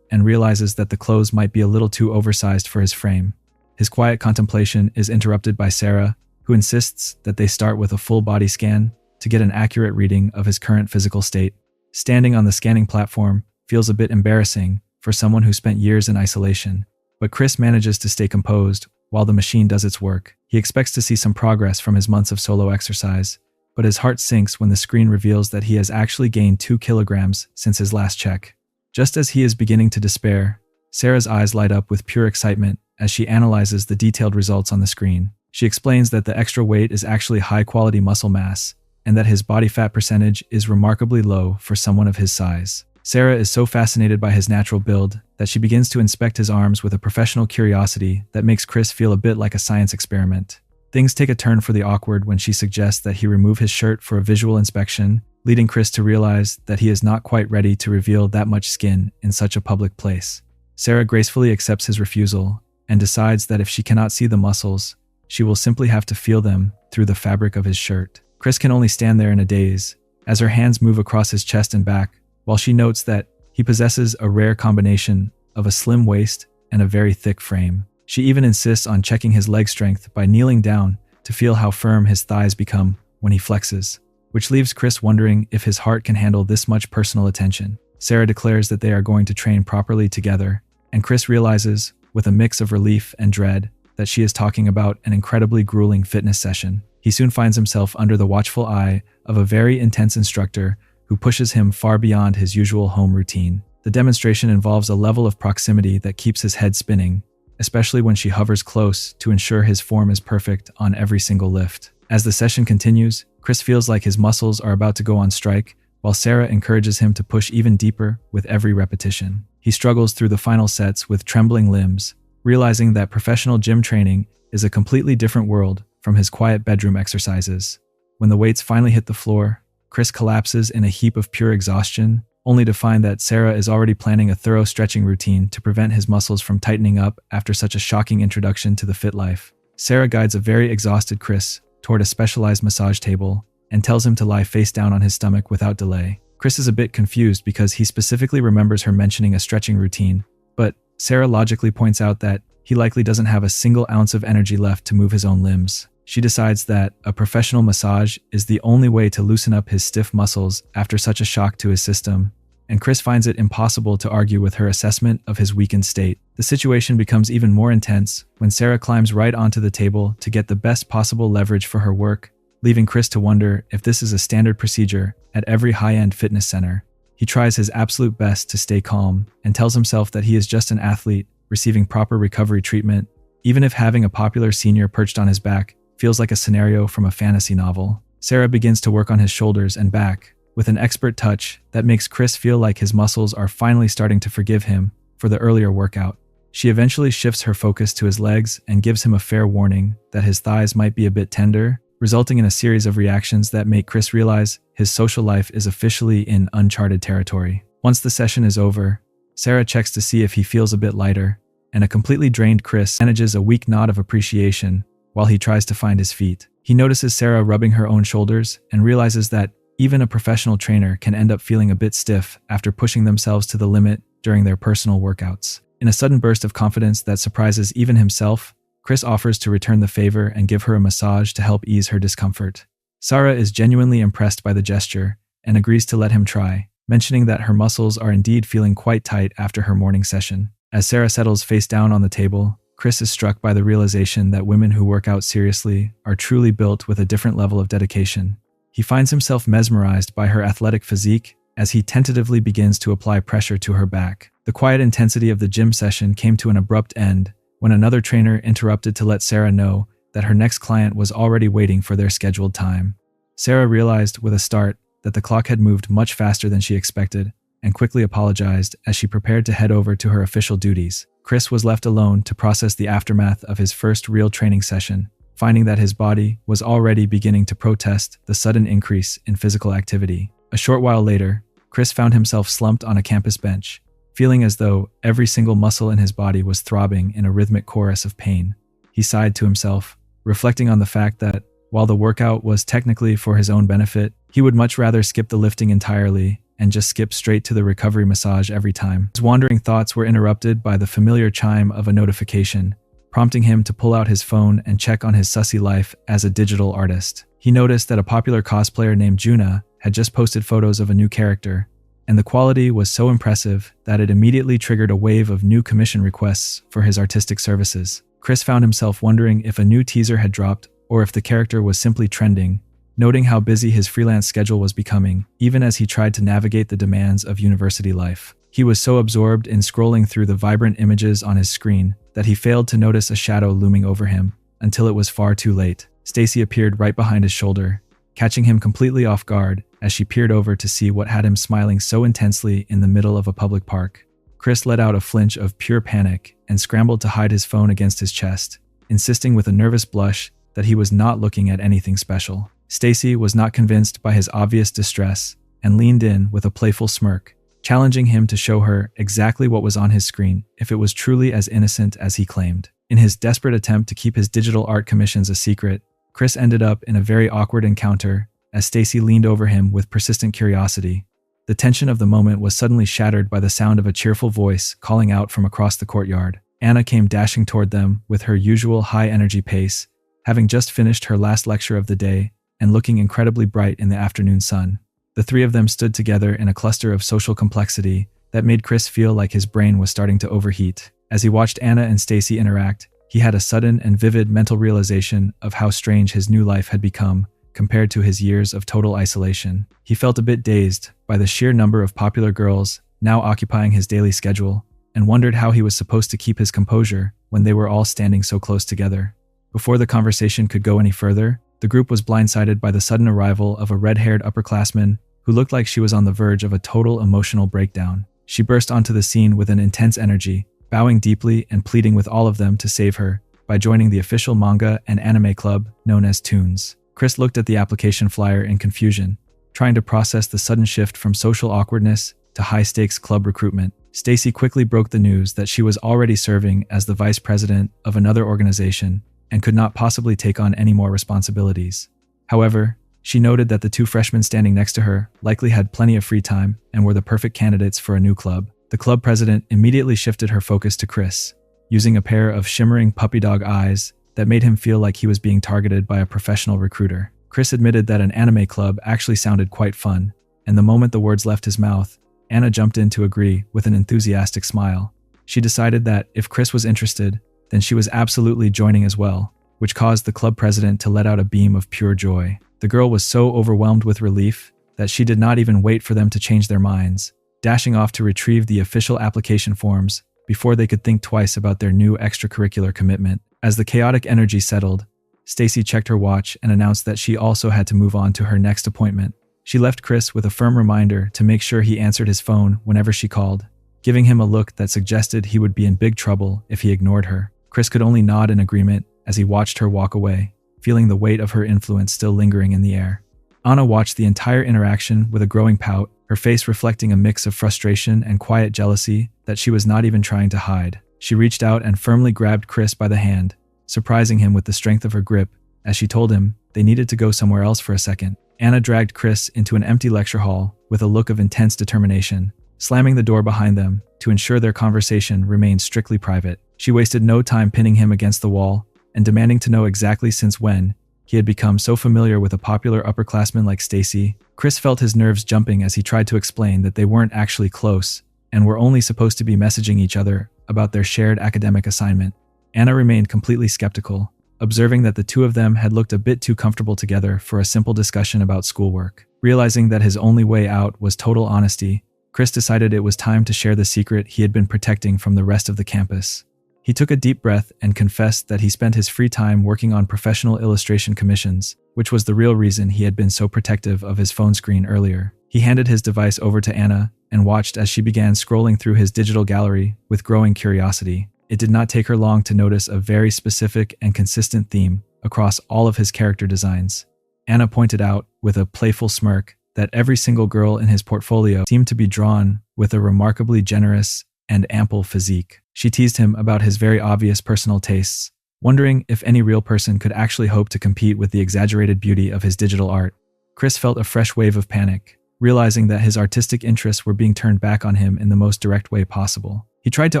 and realizes that the clothes might be a little too oversized for his frame. His quiet contemplation is interrupted by Sarah, who insists that they start with a full body scan to get an accurate reading of his current physical state. Standing on the scanning platform feels a bit embarrassing for someone who spent years in isolation, but Chris manages to stay composed while the machine does its work. He expects to see some progress from his months of solo exercise, but his heart sinks when the screen reveals that he has actually gained 2 kilograms since his last check. Just as he is beginning to despair, Sarah's eyes light up with pure excitement as she analyzes the detailed results on the screen. She explains that the extra weight is actually high-quality muscle mass, and that his body fat percentage is remarkably low for someone of his size. Sarah is so fascinated by his natural build that she begins to inspect his arms with a professional curiosity that makes Chris feel a bit like a science experiment. Things take a turn for the awkward when she suggests that he remove his shirt for a visual inspection, leading Chris to realize that he is not quite ready to reveal that much skin in such a public place. Sarah gracefully accepts his refusal and decides that if she cannot see the muscles, she will simply have to feel them through the fabric of his shirt. Chris can only stand there in a daze as her hands move across his chest and back, while she notes that he possesses a rare combination of a slim waist and a very thick frame. She even insists on checking his leg strength by kneeling down to feel how firm his thighs become when he flexes, which leaves Chris wondering if his heart can handle this much personal attention. Sarah declares that they are going to train properly together, and Chris realizes, with a mix of relief and dread, that she is talking about an incredibly grueling fitness session. He soon finds himself under the watchful eye of a very intense instructor who pushes him far beyond his usual home routine. The demonstration involves a level of proximity that keeps his head spinning, especially when she hovers close to ensure his form is perfect on every single lift. As the session continues, Chris feels like his muscles are about to go on strike, while Sarah encourages him to push even deeper with every repetition. He struggles through the final sets with trembling limbs, realizing that professional gym training is a completely different world from his quiet bedroom exercises. When the weights finally hit the floor, Chris collapses in a heap of pure exhaustion, only to find that Sarah is already planning a thorough stretching routine to prevent his muscles from tightening up after such a shocking introduction to the fit life. Sarah guides a very exhausted Chris toward a specialized massage table and tells him to lie face down on his stomach without delay. Chris is a bit confused because he specifically remembers her mentioning a stretching routine, but Sarah logically points out that he likely doesn't have a single ounce of energy left to move his own limbs. She decides that a professional massage is the only way to loosen up his stiff muscles after such a shock to his system, and Chris finds it impossible to argue with her assessment of his weakened state. The situation becomes even more intense when Sarah climbs right onto the table to get the best possible leverage for her work, leaving Chris to wonder if this is a standard procedure at every high-end fitness center. He tries his absolute best to stay calm and tells himself that he is just an athlete receiving proper recovery treatment, even if having a popular senior perched on his back feels like a scenario from a fantasy novel. Sarah begins to work on his shoulders and back with an expert touch that makes Chris feel like his muscles are finally starting to forgive him for the earlier workout. She eventually shifts her focus to his legs and gives him a fair warning that his thighs might be a bit tender, resulting in a series of reactions that make Chris realize his social life is officially in uncharted territory. Once the session is over, Sarah checks to see if he feels a bit lighter, and a completely drained Chris manages a weak nod of appreciation while he tries to find his feet. He notices Sarah rubbing her own shoulders and realizes that even a professional trainer can end up feeling a bit stiff after pushing themselves to the limit during their personal workouts. In a sudden burst of confidence that surprises even himself, Chris offers to return the favor and give her a massage to help ease her discomfort. Sarah is genuinely impressed by the gesture and agrees to let him try, mentioning that her muscles are indeed feeling quite tight after her morning session. As Sarah settles face down on the table, Chris is struck by the realization that women who work out seriously are truly built with a different level of dedication. He finds himself mesmerized by her athletic physique as he tentatively begins to apply pressure to her back. The quiet intensity of the gym session came to an abrupt end when another trainer interrupted to let Sarah know that her next client was already waiting for their scheduled time. Sarah realized with a start that the clock had moved much faster than she expected, and quickly apologized as she prepared to head over to her official duties. Chris was left alone to process the aftermath of his first real training session, finding that his body was already beginning to protest the sudden increase in physical activity. A short while later, Chris found himself slumped on a campus bench, feeling as though every single muscle in his body was throbbing in a rhythmic chorus of pain. He sighed to himself, reflecting on the fact that, while the workout was technically for his own benefit, he would much rather skip the lifting entirely and just skip straight to the recovery massage every time. His wandering thoughts were interrupted by the familiar chime of a notification, prompting him to pull out his phone and check on his sussy life as a digital artist. He noticed that a popular cosplayer named Juna had just posted photos of a new character, and the quality was so impressive that it immediately triggered a wave of new commission requests for his artistic services. Chris found himself wondering if a new teaser had dropped or if the character was simply trending, noting how busy his freelance schedule was becoming, even as he tried to navigate the demands of university life. He was so absorbed in scrolling through the vibrant images on his screen that he failed to notice a shadow looming over him until it was far too late. Stacy appeared right behind his shoulder, catching him completely off guard as she peered over to see what had him smiling so intensely in the middle of a public park. Chris let out a flinch of pure panic and scrambled to hide his phone against his chest, insisting with a nervous blush that he was not looking at anything special. Stacy was not convinced by his obvious distress and leaned in with a playful smirk, challenging him to show her exactly what was on his screen if it was truly as innocent as he claimed. In his desperate attempt to keep his digital art commissions a secret, Chris ended up in a very awkward encounter as Stacy leaned over him with persistent curiosity. The tension of the moment was suddenly shattered by the sound of a cheerful voice calling out from across the courtyard. Anna came dashing toward them with her usual high-energy pace, having just finished her last lecture of the day and looking incredibly bright in the afternoon sun. The three of them stood together in a cluster of social complexity that made Chris feel like his brain was starting to overheat. As he watched Anna and Stacy interact, he had a sudden and vivid mental realization of how strange his new life had become compared to his years of total isolation. He felt a bit dazed by the sheer number of popular girls now occupying his daily schedule and wondered how he was supposed to keep his composure when they were all standing so close together. Before the conversation could go any further, the group was blindsided by the sudden arrival of a red-haired upperclassman who looked like she was on the verge of a total emotional breakdown. She burst onto the scene with an intense energy, bowing deeply and pleading with all of them to save her by joining the official manga and anime club known as Toons. Chris looked at the application flyer in confusion, trying to process the sudden shift from social awkwardness to high-stakes club recruitment. Stacy quickly broke the news that she was already serving as the vice president of another organization and could not possibly take on any more responsibilities. However, she noted that the two freshmen standing next to her likely had plenty of free time and were the perfect candidates for a new club. The club president immediately shifted her focus to Chris, using a pair of shimmering puppy dog eyes that made him feel like he was being targeted by a professional recruiter. Chris admitted that an anime club actually sounded quite fun, and the moment the words left his mouth, Anna jumped in to agree with an enthusiastic smile. She decided that if Chris was interested, then she was absolutely joining as well, which caused the club president to let out a beam of pure joy. The girl was so overwhelmed with relief that she did not even wait for them to change their minds, dashing off to retrieve the official application forms before they could think twice about their new extracurricular commitment. As the chaotic energy settled, Stacy checked her watch and announced that she also had to move on to her next appointment. She left Chris with a firm reminder to make sure he answered his phone whenever she called, giving him a look that suggested he would be in big trouble if he ignored her. Chris could only nod in agreement as he watched her walk away, feeling the weight of her influence still lingering in the air. Anna watched the entire interaction with a growing pout, her face reflecting a mix of frustration and quiet jealousy that she was not even trying to hide. She reached out and firmly grabbed Chris by the hand, surprising him with the strength of her grip as she told him they needed to go somewhere else for a second. Anna dragged Chris into an empty lecture hall with a look of intense determination, slamming the door behind them to ensure their conversation remained strictly private. She wasted no time pinning him against the wall and demanding to know exactly since when he had become so familiar with a popular upperclassman like Stacy. Chris felt his nerves jumping as he tried to explain that they weren't actually close and were only supposed to be messaging each other about their shared academic assignment. Anna remained completely skeptical, observing that the two of them had looked a bit too comfortable together for a simple discussion about schoolwork. Realizing that his only way out was total honesty, Chris decided it was time to share the secret he had been protecting from the rest of the campus. He took a deep breath and confessed that he spent his free time working on professional illustration commissions, which was the real reason he had been so protective of his phone screen earlier. He handed his device over to Anna and watched as she began scrolling through his digital gallery with growing curiosity. It did not take her long to notice a very specific and consistent theme across all of his character designs. Anna pointed out, with a playful smirk, that every single girl in his portfolio seemed to be drawn with a remarkably generous and ample physique. She teased him about his very obvious personal tastes, wondering if any real person could actually hope to compete with the exaggerated beauty of his digital art. Chris felt a fresh wave of panic, realizing that his artistic interests were being turned back on him in the most direct way possible. He tried to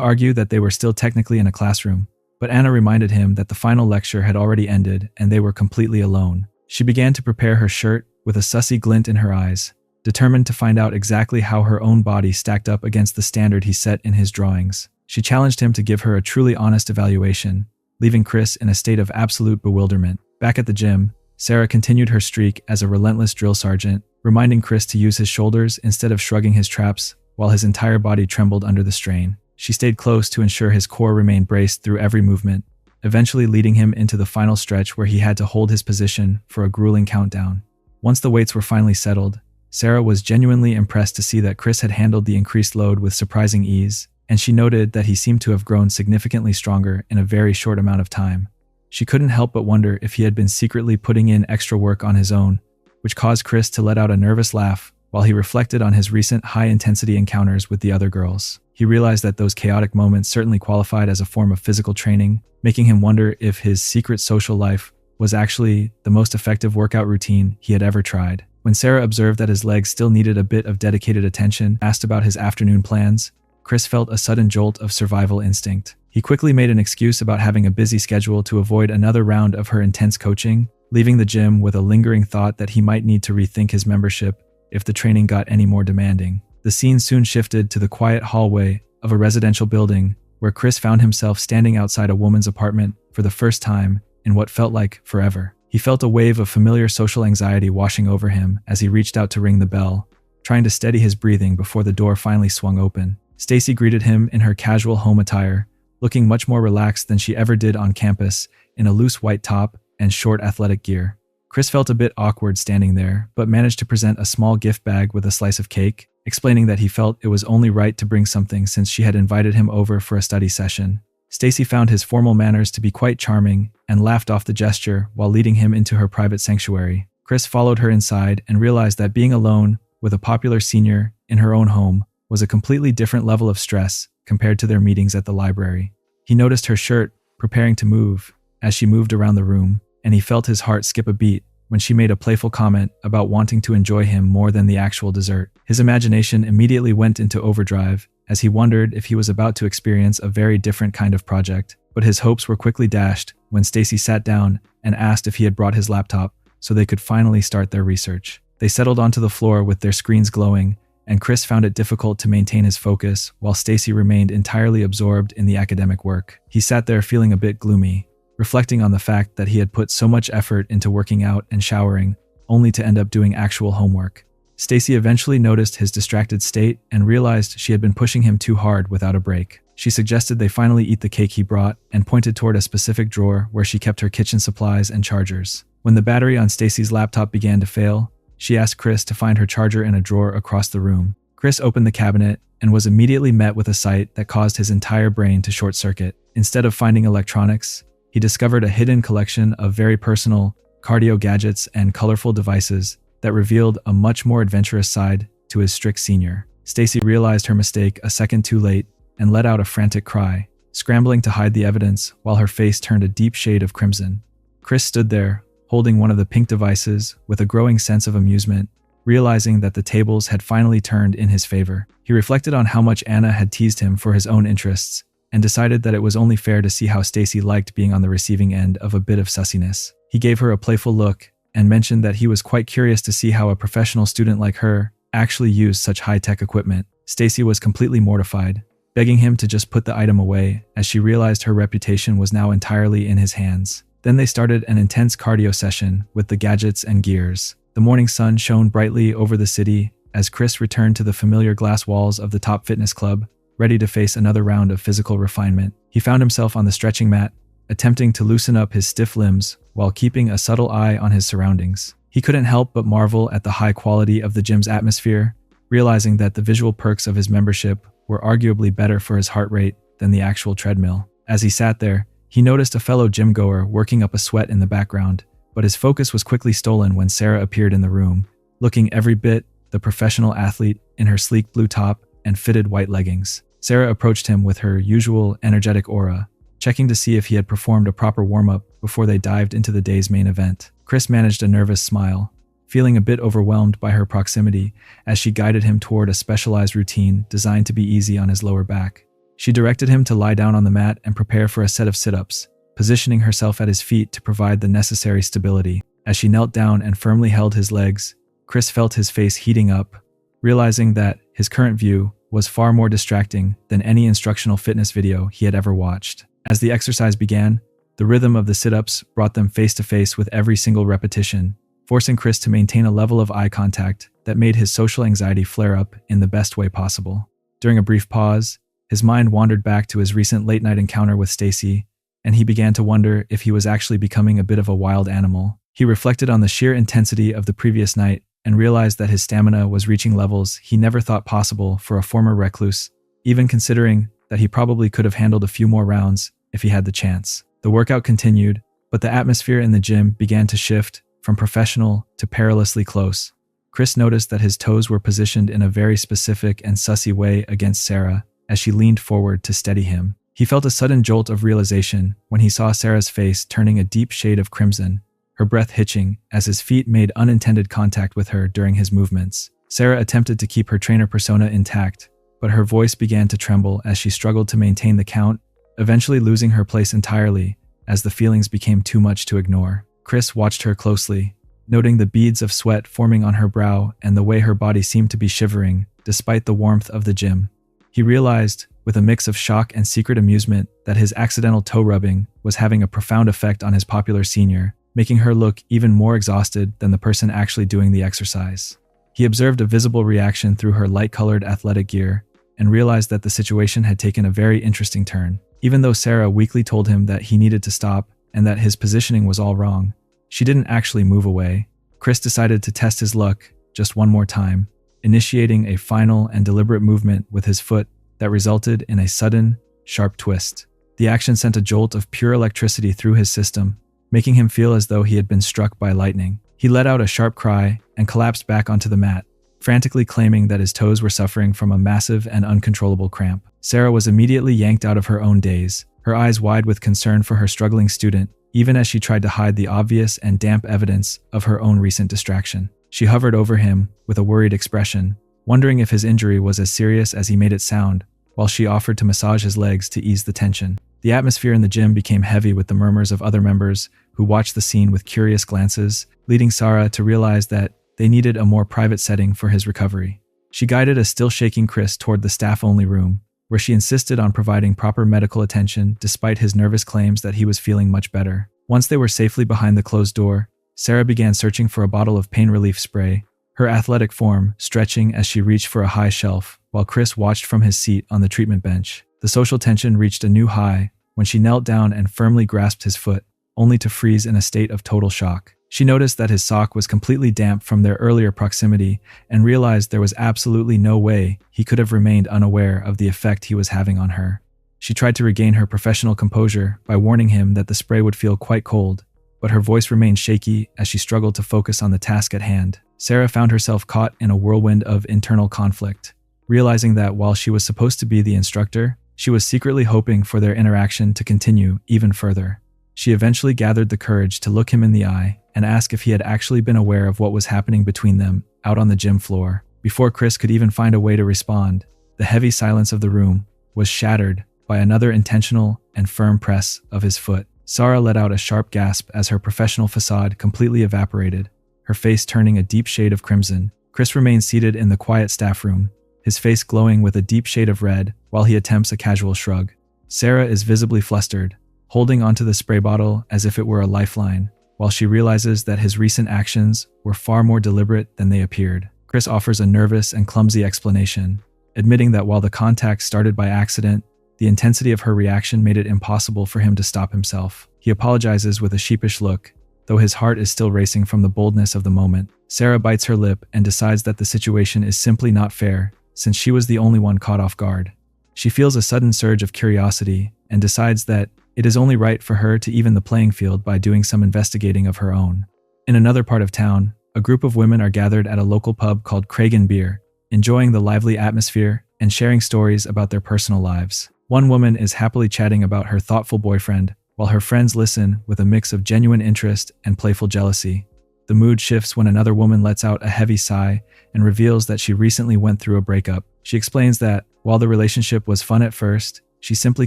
argue that they were still technically in a classroom, but Anna reminded him that the final lecture had already ended and they were completely alone. She began to prepare her shirt with a sussy glint in her eyes, determined to find out exactly how her own body stacked up against the standard he set in his drawings. She challenged him to give her a truly honest evaluation, leaving Chris in a state of absolute bewilderment. Back at the gym, Sarah continued her streak as a relentless drill sergeant, reminding Chris to use his shoulders instead of shrugging his traps while his entire body trembled under the strain. She stayed close to ensure his core remained braced through every movement, eventually leading him into the final stretch where he had to hold his position for a grueling countdown. Once the weights were finally settled, Sarah was genuinely impressed to see that Chris had handled the increased load with surprising ease, and she noted that he seemed to have grown significantly stronger in a very short amount of time. She couldn't help but wonder if he had been secretly putting in extra work on his own, which caused Chris to let out a nervous laugh while he reflected on his recent high-intensity encounters with the other girls. He realized that those chaotic moments certainly qualified as a form of physical training, making him wonder if his secret social life was actually the most effective workout routine he had ever tried. When Sarah observed that his legs still needed a bit of dedicated attention, asked about his afternoon plans, Chris felt a sudden jolt of survival instinct. He quickly made an excuse about having a busy schedule to avoid another round of her intense coaching, leaving the gym with a lingering thought that he might need to rethink his membership if the training got any more demanding. The scene soon shifted to the quiet hallway of a residential building where Chris found himself standing outside a woman's apartment for the first time in what felt like forever. He felt a wave of familiar social anxiety washing over him as he reached out to ring the bell, trying to steady his breathing before the door finally swung open. Stacy greeted him in her casual home attire, looking much more relaxed than she ever did on campus in a loose white top and short athletic gear. Chris felt a bit awkward standing there, but managed to present a small gift bag with a slice of cake, explaining that he felt it was only right to bring something since she had invited him over for a study session. Stacy found his formal manners to be quite charming and laughed off the gesture while leading him into her private sanctuary. Chris followed her inside and realized that being alone with a popular senior in her own home was a completely different level of stress compared to their meetings at the library. He noticed her shirt preparing to move as she moved around the room, and he felt his heart skip a beat when she made a playful comment about wanting to enjoy him more than the actual dessert. His imagination immediately went into overdrive as he wondered if he was about to experience a very different kind of project, but his hopes were quickly dashed when Stacy sat down and asked if he had brought his laptop so they could finally start their research. They settled onto the floor with their screens glowing, and Chris found it difficult to maintain his focus while Stacy remained entirely absorbed in the academic work. He sat there feeling a bit gloomy, reflecting on the fact that he had put so much effort into working out and showering, only to end up doing actual homework. Stacy eventually noticed his distracted state and realized she had been pushing him too hard without a break. She suggested they finally eat the cake he brought and pointed toward a specific drawer where she kept her kitchen supplies and chargers. When the battery on Stacy's laptop began to fail, she asked Chris to find her charger in a drawer across the room. Chris opened the cabinet and was immediately met with a sight that caused his entire brain to short-circuit. Instead of finding electronics, he discovered a hidden collection of very personal cardio gadgets and colorful devices that revealed a much more adventurous side to his strict senior. Stacy realized her mistake a second too late and let out a frantic cry, scrambling to hide the evidence while her face turned a deep shade of crimson. Chris stood there, holding one of the pink devices with a growing sense of amusement, realizing that the tables had finally turned in his favor. He reflected on how much Anna had teased him for his own interests and decided that it was only fair to see how Stacy liked being on the receiving end of a bit of sussiness. He gave her a playful look and mentioned that he was quite curious to see how a professional student like her actually used such high-tech equipment. Stacy was completely mortified, begging him to just put the item away as she realized her reputation was now entirely in his hands. Then they started an intense cardio session with the gadgets and gears. The morning sun shone brightly over the city as Chris returned to the familiar glass walls of the top fitness club, ready to face another round of physical refinement. He found himself on the stretching mat, attempting to loosen up his stiff limbs while keeping a subtle eye on his surroundings. He couldn't help but marvel at the high quality of the gym's atmosphere, realizing that the visual perks of his membership were arguably better for his heart rate than the actual treadmill. As he sat there, he noticed a fellow gym-goer working up a sweat in the background, but his focus was quickly stolen when Sarah appeared in the room, looking every bit the professional athlete in her sleek blue top and fitted white leggings. Sarah approached him with her usual energetic aura, checking to see if he had performed a proper warm-up before they dived into the day's main event. Chris managed a nervous smile, feeling a bit overwhelmed by her proximity as she guided him toward a specialized routine designed to be easy on his lower back. She directed him to lie down on the mat and prepare for a set of sit-ups, positioning herself at his feet to provide the necessary stability. As she knelt down and firmly held his legs, Chris felt his face heating up, realizing that his current view was far more distracting than any instructional fitness video he had ever watched. As the exercise began, the rhythm of the sit-ups brought them face to face with every single repetition, forcing Chris to maintain a level of eye contact that made his social anxiety flare up in the best way possible. During a brief pause, his mind wandered back to his recent late-night encounter with Stacy, and he began to wonder if he was actually becoming a bit of a wild animal. He reflected on the sheer intensity of the previous night and realized that his stamina was reaching levels he never thought possible for a former recluse, even considering that he probably could have handled a few more rounds if he had the chance. The workout continued, but the atmosphere in the gym began to shift from professional to perilously close. Chris noticed that his toes were positioned in a very specific and sussy way against Sarah as she leaned forward to steady him. He felt a sudden jolt of realization when he saw Sarah's face turning a deep shade of crimson, her breath hitching as his feet made unintended contact with her during his movements. Sarah attempted to keep her trainer persona intact, but her voice began to tremble as she struggled to maintain the count, eventually losing her place entirely as the feelings became too much to ignore. Chris watched her closely, noting the beads of sweat forming on her brow and the way her body seemed to be shivering despite the warmth of the gym. He realized, with a mix of shock and secret amusement, that his accidental toe rubbing was having a profound effect on his popular senior, making her look even more exhausted than the person actually doing the exercise. He observed a visible reaction through her light-colored athletic gear and realized that the situation had taken a very interesting turn. Even though Sarah weakly told him that he needed to stop and that his positioning was all wrong, she didn't actually move away. Chris decided to test his luck just one more time, initiating a final and deliberate movement with his foot that resulted in a sudden, sharp twist. The action sent a jolt of pure electricity through his system, making him feel as though he had been struck by lightning. He let out a sharp cry and collapsed back onto the mat, frantically claiming that his toes were suffering from a massive and uncontrollable cramp. Sarah was immediately yanked out of her own daze, her eyes wide with concern for her struggling student, even as she tried to hide the obvious and damp evidence of her own recent distraction. She hovered over him with a worried expression, wondering if his injury was as serious as he made it sound, while she offered to massage his legs to ease the tension. The atmosphere in the gym became heavy with the murmurs of other members who watched the scene with curious glances, leading Sarah to realize that they needed a more private setting for his recovery. She guided a still-shaking Chris toward the staff-only room, where she insisted on providing proper medical attention despite his nervous claims that he was feeling much better. Once they were safely behind the closed door, Sarah began searching for a bottle of pain relief spray, her athletic form stretching as she reached for a high shelf, while Chris watched from his seat on the treatment bench. The social tension reached a new high when she knelt down and firmly grasped his foot, only to freeze in a state of total shock. She noticed that his sock was completely damp from their earlier proximity and realized there was absolutely no way he could have remained unaware of the effect he was having on her. She tried to regain her professional composure by warning him that the spray would feel quite cold, but her voice remained shaky as she struggled to focus on the task at hand. Sarah found herself caught in a whirlwind of internal conflict, realizing that while she was supposed to be the instructor, she was secretly hoping for their interaction to continue even further. She eventually gathered the courage to look him in the eye and ask if he had actually been aware of what was happening between them out on the gym floor. Before Chris could even find a way to respond, the heavy silence of the room was shattered by another intentional and firm press of his foot. Sarah let out a sharp gasp as her professional facade completely evaporated, her face turning a deep shade of crimson. Chris remained seated in the quiet staff room, his face glowing with a deep shade of red while he attempts a casual shrug. Sarah is visibly flustered, holding onto the spray bottle as if it were a lifeline, while she realizes that his recent actions were far more deliberate than they appeared. Chris offers a nervous and clumsy explanation, admitting that while the contact started by accident, the intensity of her reaction made it impossible for him to stop himself. He apologizes with a sheepish look, though his heart is still racing from the boldness of the moment. Sarah bites her lip and decides that the situation is simply not fair, since she was the only one caught off guard. She feels a sudden surge of curiosity and decides that it is only right for her to even the playing field by doing some investigating of her own. In another part of town, a group of women are gathered at a local pub called Kragen Beer, enjoying the lively atmosphere and sharing stories about their personal lives. One woman is happily chatting about her thoughtful boyfriend, while her friends listen with a mix of genuine interest and playful jealousy. The mood shifts when another woman lets out a heavy sigh and reveals that she recently went through a breakup. She explains that, while the relationship was fun at first, she simply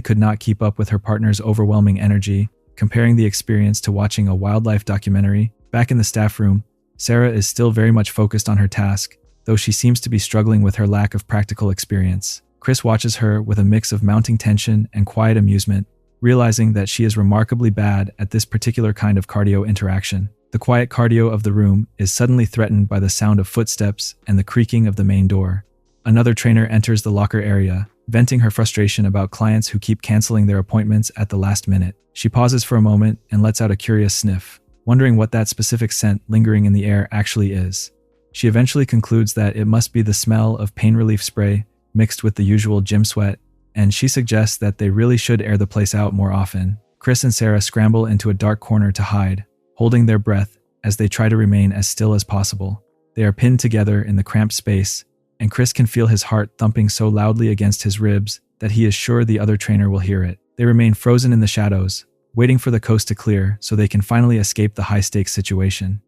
could not keep up with her partner's overwhelming energy, comparing the experience to watching a wildlife documentary. Back in the staff room, Sarah is still very much focused on her task, though she seems to be struggling with her lack of practical experience. Chris watches her with a mix of mounting tension and quiet amusement, realizing that she is remarkably bad at this particular kind of cardio interaction. The quiet cardio of the room is suddenly threatened by the sound of footsteps and the creaking of the main door. Another trainer enters the locker area, venting her frustration about clients who keep canceling their appointments at the last minute. She pauses for a moment and lets out a curious sniff, wondering what that specific scent lingering in the air actually is. She eventually concludes that it must be the smell of pain relief spray mixed with the usual gym sweat, and she suggests that they really should air the place out more often. Chris and Sarah scramble into a dark corner to hide, holding their breath as they try to remain as still as possible. They are pinned together in the cramped space, and Chris can feel his heart thumping so loudly against his ribs that he is sure the other trainer will hear it. They remain frozen in the shadows, waiting for the coast to clear so they can finally escape the high-stakes situation.